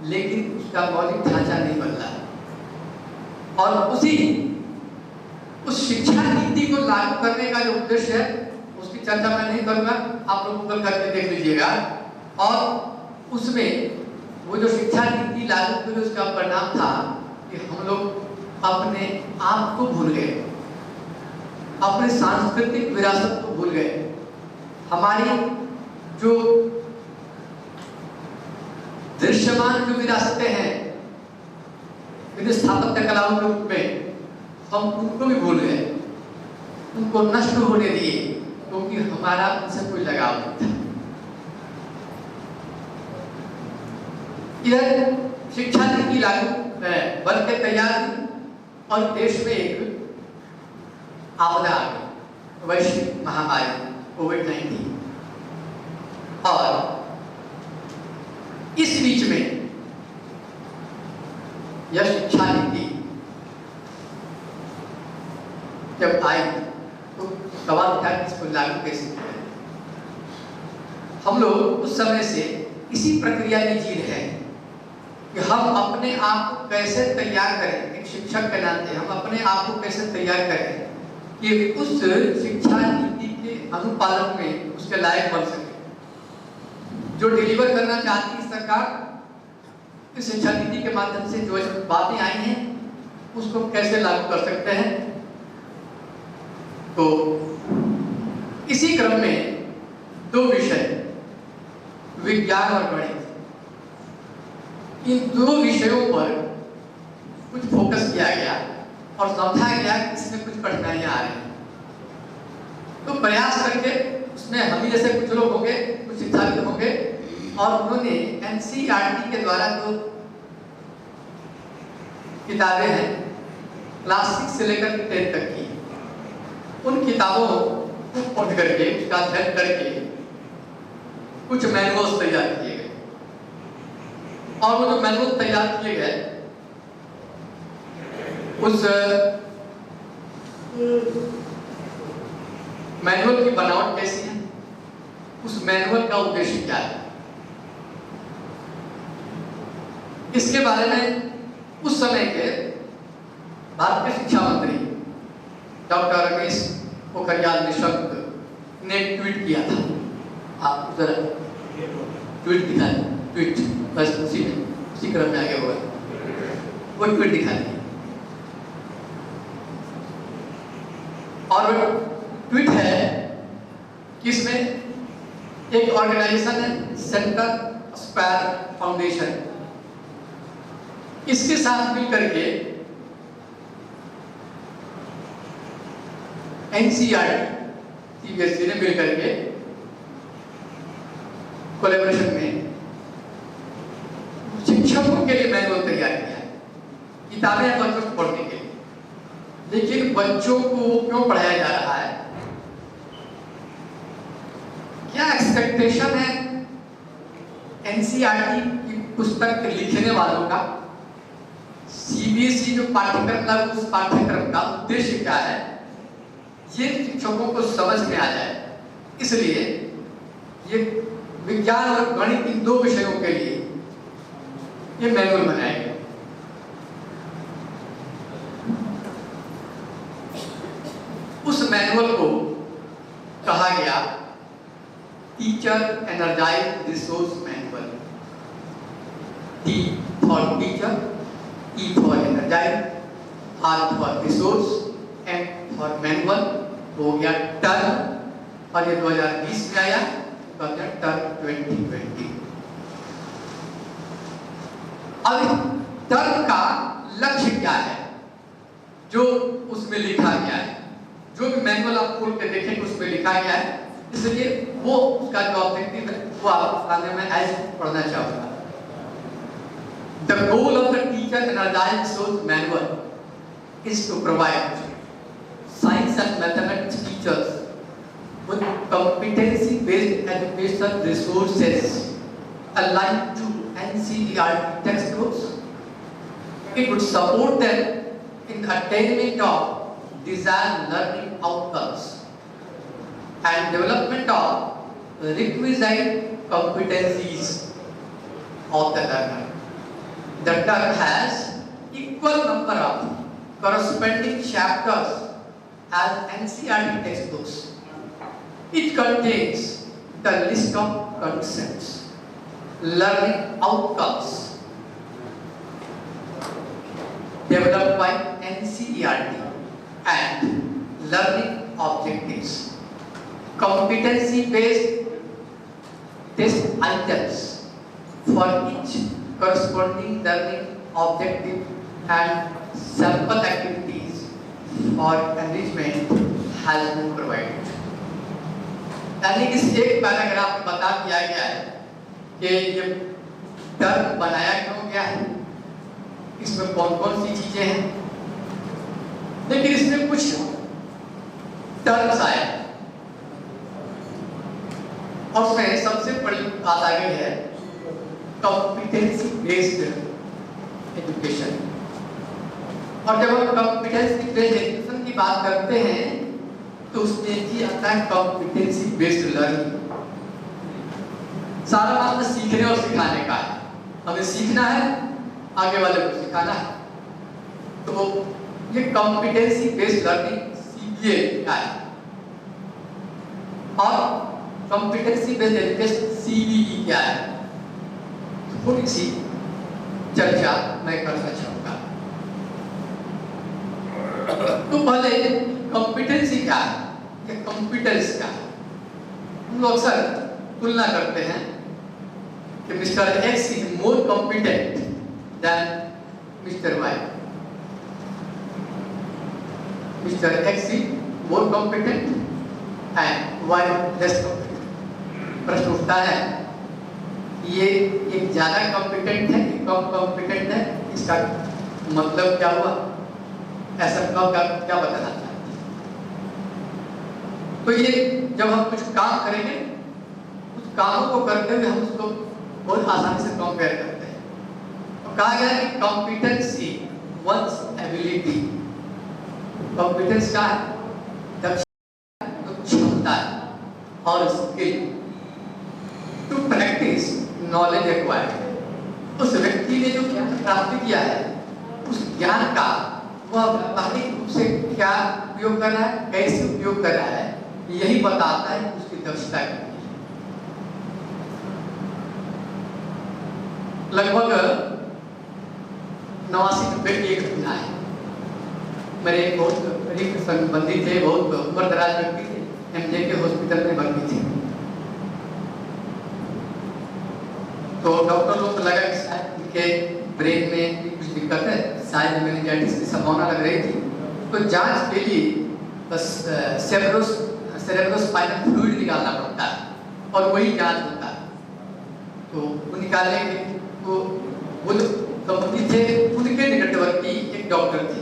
लेकिन उसका मौलिक ढांचा नहीं बदला। और उस शिक्षा नीति को लागू करने का जो उद्देश्य है उसकी चर्चा मैं नहीं करूंगा, आप लोग गूगल करके देख लीजिएगा। और उसमें वो जो शिक्षा नीति लागू हुई उसका परिणाम था कि हम लोग अपने आप को भूल गए, अपने सांस्कृतिक विरासत को भूल गए। हमारी जो दृश्यमान जो विरासतें हैं स्थापत्य कलाओं के रूप में, हम उनको भी भूल गए, उनको नष्ट होने दिए, क्योंकि हमारा उनसे कोई लगाव नहीं था। इधर शिक्षा नीति लागू बन के तैयार हुई और देश में एक आपदा आ गई, वैश्विक महामारी कोविड-19। और इस बीच में यह शिक्षा नीति जब आई तो सवाल उठा कि इसको लागू कैसे किया। हम लोग उस समय से इसी प्रक्रिया में जी रहे हैं कि हम अपने आप को कैसे तैयार करें। एक शिक्षक के नाते हम अपने आप को कैसे तैयार करें कि उस शिक्षा नीति के अनुपालन में उसके लायक बन सके। जो डिलीवर करना चाहती है सरकार, इस शिक्षा नीति के माध्यम से जो बातें आई हैं उसको कैसे लागू कर सकते हैं। तो इसी क्रम में दो विषय, विज्ञान और गणित, इन दो विषयों पर कुछ फोकस किया गया और समझा गया कि इसमें कुछ कठिनाइयां आ रही हैं। तो प्रयास करके उसमें हम ही जैसे कुछ लोग होंगे, कुछ शिक्षाविद होंगे, और उन्होंने एनसीईआरटी के द्वारा जो किताबें हैं क्लास 6 से लेकर 10 तक की, उन किताबों को पढ़ करके उसका अध्ययन करके कुछ मैनुअल्स तैयार किए गए। और वो जो मैनुअल तैयार किए गए उस मैनुअल की बनावट कैसी है, उस मैनुअल का उद्देश्य क्या है, इसके बारे में उस समय के भारत के शिक्षा मंत्री डॉक्टर रमेश पोखरियाल निशंक ने ट्वीट किया था। आप जरा ट्वीट दिखाएं, ट्वीट बस उसी क्रम में आगे होगा, वो ट्वीट दिखाएं। और ट्वीट है कि इसमें एक ऑर्गेनाइजेशन है सेंटर स्क्वायर फाउंडेशन, इसके साथ मिलकर के एनसीईआरटी सीबीएसई ने मिलकर के कोलैबोरेशन में शिक्षकों के लिए मैनुअल तैयार किया है, किताबें हैं बच्चों को पढ़ने के लिए, लेकिन बच्चों को क्यों पढ़ाया जा रहा है, क्या एक्सपेक्टेशन है एनसीईआरटी की पुस्तक लिखने वालों का, सीबीएसई जो पाठ्यक्रम था उस पाठ्यक्रम का उद्देश्य क्या है, ये शिक्षकों को समझ में आ जाए। इसलिए ये विज्ञान और गणित इन दो विषयों के लिए ये मैनुअल बनाया गया। उस मैनुअल को कहा गया teacher energize resource manual. T for teacher, E for energize, R for resource, M for manual हो गया टर्म, और ये 2020 में आया तो हो गया टर्म 2020। अब टर्म का लक्ष्य क्या है जो उसमें लिखा गया है, जो भी मैनुअल आप खोल के देखेंगे उसमें लिखा गया है, इसलिए वो उसका जो ऑब्जेक्टिव है वो आप सामने में ऐसे पढ़ना चाहूँगा। The goal of the teacher energized resource manual is to provide science and mathematics teachers with competency-based educational resources aligned to NCERT textbooks. It would support them in the attainment of desired learning outcomes and development of requisite competencies of the learner. The term has equal number of corresponding chapters as NCERT textbooks. It contains the list of concepts, learning outcomes developed by NCERT and learning objectives, competency-based test items for each corresponding learning objective and sample activities for enrichment has been provided. यानी इस एक paragraph में बता दिया गया है कि ये टर्म बनाया क्यों गया है, इसमें कौन कौन सी चीजें हैं, लेकिन इसमें कुछ टर्म्स आए और उसमें सबसे बड़ी बात आ गई है कॉम्पिटेंसी बेस्ड एजुकेशन। और जब हम कॉम्पिटेंसी बेस्ड एजुकेशन की बात करते हैं तो उसमें ही आता है कॉम्पिटेंसी बेस्ड लर्निंग। सारा मामला सीखने और सिखाने का है, हमें सीखना है, आगे वाले को सिखाना है, तो ये कॉम्पिटेंसी बेस्ड लर्निंग सीबीए का है। और कॉम्पिटेंसी बेस्ड एजुकेशन सीबीई क्या है, थोड़ी सी चर्चा मैं करना चाहूंगा। तो पहले कॉम्पिटेंसी क्या है या कॉम्पिटेंस क्या है। हम लोग अक्सर तुलना करते हैं कि mister X is more competent than mister Y. Mister X is more competent and Y less competent. प्रश्न उठता है ये एक ज्यादा कॉम्पिटेंट है, कम कॉम्पिटेंट है, इसका मतलब क्या हुआ, ऐसा क्या बताना चाहते हैं। तो ये जब हम कुछ काम करेंगे उस कामों को करते हुए हम उसको बहुत आसानी से कंपेयर करते हैं। तो कहा गया कि कॉम्पिटेंसी वंस एबिलिटी कॉम्पिटेंस क्या है? दक्षता, तो क्षमता है और skill to practise knowledge acquired. उस व्यक्ति ने जो ज्ञान प्राप्त किया है, उस ज्ञान का वह व्यावहारिक रूप से क्या उपयोग कर रहा है, कैसे उपयोग कर रहा है, यही बताता है उसकी दक्षता की। लगभग 89-90 की एक घटना है। मेरे एक बहुत करीब संबंधी थे, बहुत उम्र दराज व्यक्ति थे, एमजे के हॉस्पिटल में भर्ती थे। तो डॉक्टर लोग को लगा कि शायद उनके ब्रेन में कुछ दिक्कत है, शायद मेनिंजाइटिस की संभावना लग रही थी। तो जांच के लिए बस सेरेब्रोस्पाइनल फ्लूइड निकालना पड़ता है और वही जांच होता है। तो वो निकालने के वो जो दंपति थे, उनके निकटवर्ती एक डॉक्टर थे,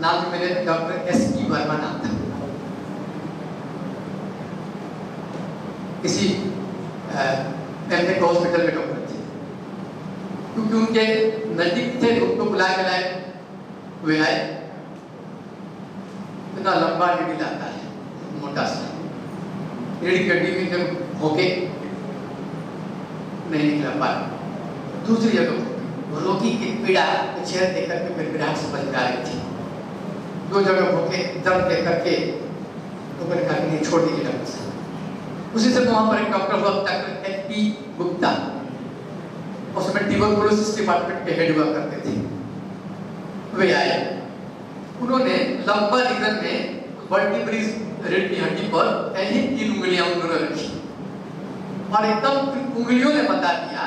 नाम मेरे डॉक्टर एस.पी. वर्मा नाम था। किसी एमजे हॉस्पिटल में डॉक्टर थे, क्योंकि उनके नजदीक थे, उनको बुलाए हुए आए। इतना लंबा रीडिंग आता है, मोटा सा रीढ़ की हड्डी में जब होके नहीं निकला पाया। दूसरी जगह रोगी की पीड़ा चेहरे देख करके फिर विराट समझ में आ रही थी। 2 जगह होके दर्द देख करके तो मैंने कहा कि छोड़ दीजिए डॉक्टर साहब। उसी से वहाँ पर एक डॉक्टर हुआ डॉक्टर एच.पी. गुप्ता, उसमें ट्यूबरकुलोसिस डिपार्टमेंट के हेड हुआ करते थे। वे आए, उन्होंने लंबा रीजन में वर्टिब्रल रीढ़ की हड्डी पर पहले 3 उंगलियां उन्होंने रखी और एकदम उंगलियों ने बता दिया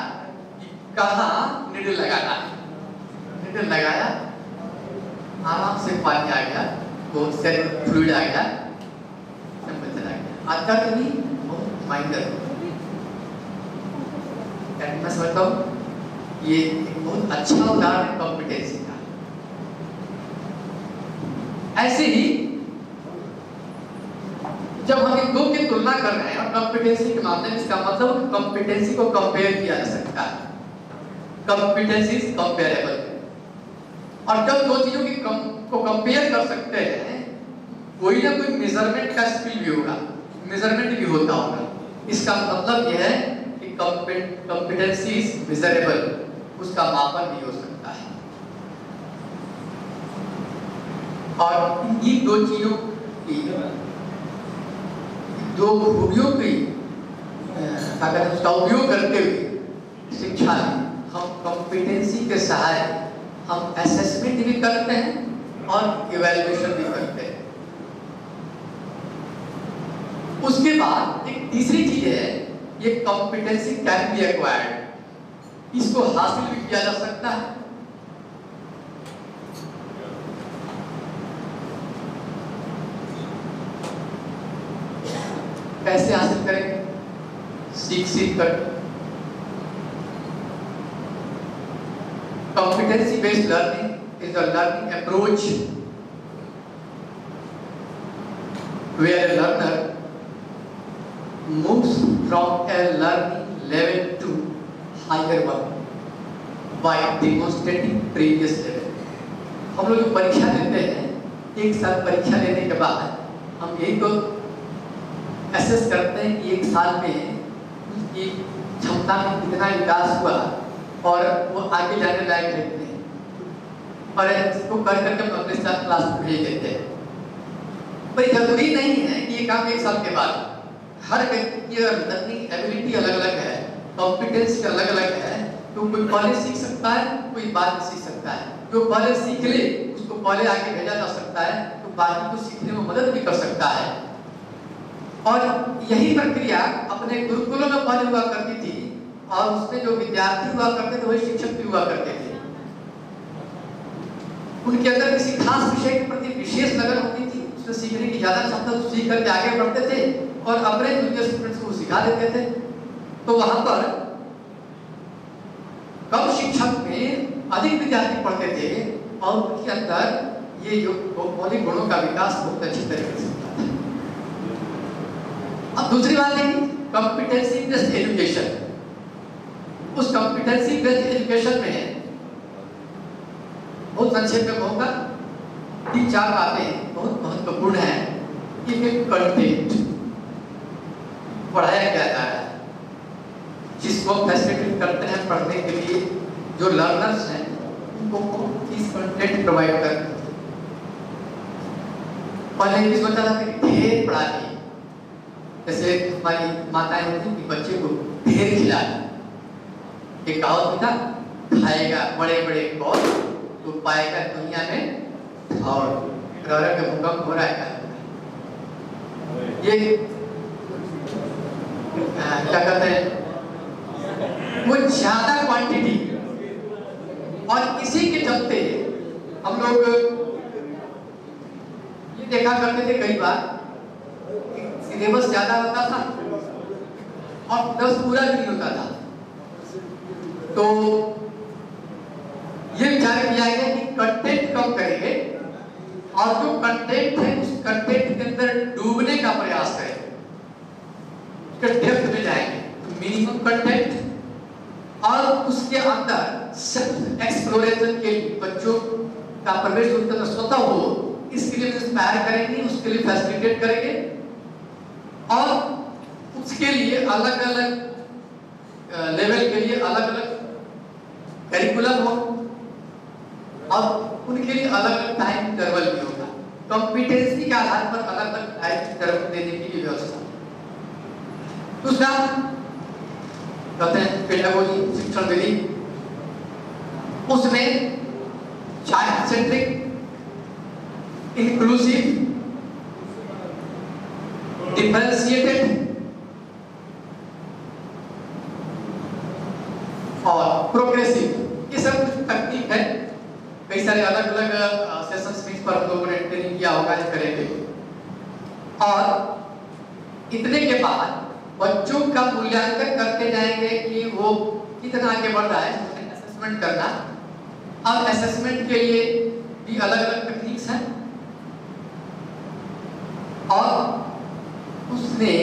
कि कहाँ निडल लगाना है। निडल लगाया, आराम से पानी आ गया, वो सेल फ्लूइड आ गया, सैंपल चला गया। आता कभी बहुत माइनर, मैं समझता हूँ ये एक बहुत अच्छा उदाहरण है कॉम्पिटेंसी का। ऐसे ही जब हम इन दो की तुलना कर रहे हैं और कॉम्पिटेंसी के मामले में, इसका मतलब कॉम्पिटेंसी को कंपेयर किया जा सकता है। Competency is comparable. और जब दो चीजों की को कंपेयर कर सकते हैं, कोई ना कोई मेजरमेंट का स्किल भी होगा, मेजरमेंट भी होता होगा। इसका मतलब यह है कि कॉम्पिटेंसी इज मेजरेबल, उसका मापन भी हो सकता है। और इन दो चीजों की, दो खूबियों की अगर उसका उपयोग करते हुए शिक्षा में हम कॉम्पिटेंसी के सहारे हम असेसमेंट भी करते हैं और इवैल्यूएशन भी करते हैं। उसके बाद एक तीसरी चीज है, ये कॉम्पिटेंसी कैन बी एक्वायर्ड, इसको हासिल भी किया जा सकता है। कैसे हासिल करेंगे? सीख कर। Competency based learning is a learning approach where a learner moves from a learning level to higher one by demonstrating previous level। हम लोग जो परीक्षा देते हैं, एक साल परीक्षा लेने के बाद हम यही तो एसेस करते हैं कि एक साल में उसकी क्षमता में कितना विकास हुआ और वो आगे जाने लायक रहते हैं, और इसको कर करके हम अपने साथ क्लास में भेज देते हैं। पर जरूरी नहीं है कि ये काम एक साल के बाद। हर व्यक्ति की लर्निंग एबिलिटी अलग अलग है, कॉम्पिटेंस अलग अलग है। तो कोई पहले सीख सकता है, कोई बाद में सीख सकता है। जो पहले सीख ले उसको पहले आगे भेजा जा सकता है, तो बाकी को सीखने में मदद भी कर सकता है। और यही प्रक्रिया अपने गुरुकुलों में पहले हुआ करती थी, और उसमें जो विद्यार्थी हुआ करते थे वही शिक्षक भी हुआ करते थे। उनके अंदर किसी खास विषय के प्रति विशेष लगन होती थी, उससे सीखने की ज्यादा क्षमता, तो सीख करके आगे बढ़ते थे और अपने जूनियर स्टूडेंट्स को सिखा देते थे। तो वहां पर कम शिक्षक में अधिक विद्यार्थी पढ़ते थे और उनके अंदर ये जो मौलिक गुणों का विकास बहुत अच्छी तरीके से होता था। अब दूसरी बात है कॉम्पिटेंसी बेस्ड एजुकेशन। उस कॉम्पिटेंसी बेस्ड एजुकेशन में बहुत संक्षेप में कहूँगा तीन चार बातें बहुत महत्वपूर्ण है कि एक कंटेंट पढ़ाया क्या जा रहा है, जिसको फैसिलिटेट करते हैं पढ़ने के लिए जो लर्नर्स हैं उनको किस कंटेंट प्रोवाइड करते हैं। पहले ये सोचा था कि ढेर पढ़ा दी, जैसे हमारी माताएं होती कि बच्चे को ढेर खिला दी। एक कहावत भी था, खाएगा बड़े बड़े कौन तो पाएगा दुनिया में और ग्रह का भूकंप हो रहा है। ये क्या कहते हैं, वो ज्यादा क्वांटिटी और इसी के चलते हम लोग ये देखा करते थे कई बार सिलेबस ज्यादा होता था और 10 पूरा भी नहीं होता था। तो ये विचार किया गया कि कंटेंट कम करेंगे और जो कंटेंट है उस कंटेंट के अंदर डूबने का प्रयास करेंगे, उसके डेप्थ में जाएंगे। मिनिमम कंटेंट और उसके अंदर सेल्फ एक्सप्लोरेशन के लिए बच्चों का प्रवेश उनके अंदर स्वतः हो, इसके लिए इंस्पायर करेंगे, उसके लिए फैसिलिटेट करेंगे और उसके लिए अलग अलग लेवल के लिए अलग अलग करिकुलम हो और उनके लिए अलग अलग टाइम इंटरवल भी होगा। कॉम्पिटेंसी के आधार पर अलग अलग टाइम इंटरवल देने की व्यवस्था। दूसरा कहते हैं पेडागोजी, शिक्षण विधि, उसमें चाइल्ड सेंट्रिक, इंक्लूसिव, डिफरेंशिएटेड और प्रोग्रेसिव, ये सब कुछ तकनीक है। कई सारे अलग अलग सेशंस में इस पर हम लोगों ने ट्रेनिंग किया होगा, ये करेंगे। और इतने के बाद बच्चों का मूल्यांकन करते जाएंगे कि वो कितना आगे बढ़ रहा है, असेसमेंट करना। अब असेसमेंट के लिए भी अलग अलग टेक्निक्स हैं और उसने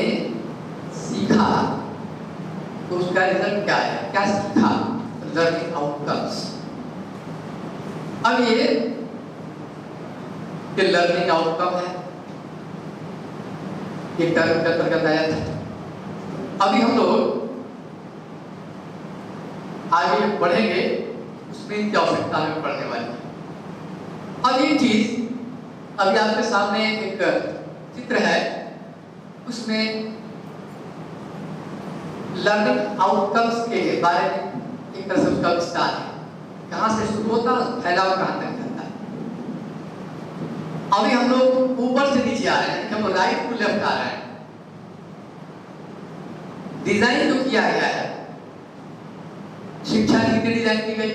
सीखा तो उसका रिजल्ट क्या है, क्या सीखा, लर्निंग आउटकम्स। अब ये लर्निंग आउटकम है, एक टर्म के अंतर्गत आया था। अभी हम लोग आगे बढ़ेंगे, उसमें इनकी आवश्यकता हमें पड़ने वाली है। अब ये चीज अभी आपके सामने एक चित्र है, उसमें लर्निंग आउटकम्स के बारे में एक तरह से उसका विस्तार है, कहां से शुरू होता है, फैलाव कहां तक जाता है। अभी हम लोग ऊपर से नीचे आ रहे हैं, हम राइट टू लेफ्ट आ रहे हैं। डिजाइन जो किया गया है, शिक्षा नीति डिजाइन की गई।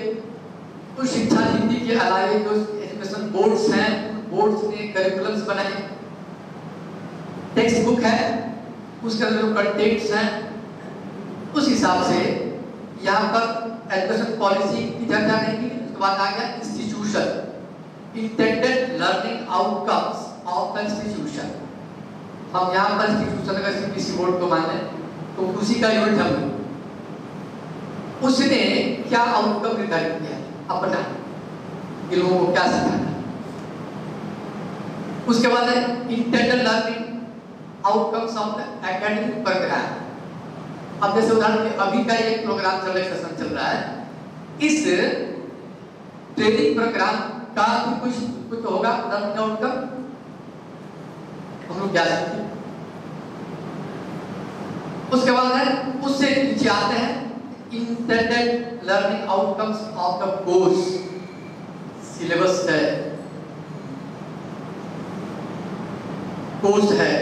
उस शिक्षा नीति के अलावा जो एजुकेशन बोर्ड्स हैं, बोर्ड्स ने करिकुलम्स बनाए, टेक्स्ट बुक है, उसके अंदर जो कंटेंट्स हैं, उस हिसाब से यहाँ पर एजुकेशन पॉलिसी की चर्चा नहीं की। उसके बाद आ गया institution, intended learning outcomes of the institution. हम यहाँ पर इंस्टीट्यूशन अगर सीबीएसई बोर्ड को माने तो उसी का यूनिट हम, उसने क्या आउटकम निर्धारित किया अपना, कि लोगों को क्या सिखाना। उसके बाद है intended learning outcomes of the academic programme. अब जैसे उदाहरण के अभी का एक प्रोग्राम चल रहा है, सेशन चल रहा है, इस ट्रेनिंग प्रोग्राम का भी कुछ होगा लर्निंग आउटकम, हम लोग क्या सीखें। उसके बाद है, उससे नीचे आते हैं intended learning outcomes of the course. Syllabus है, कोर्स है,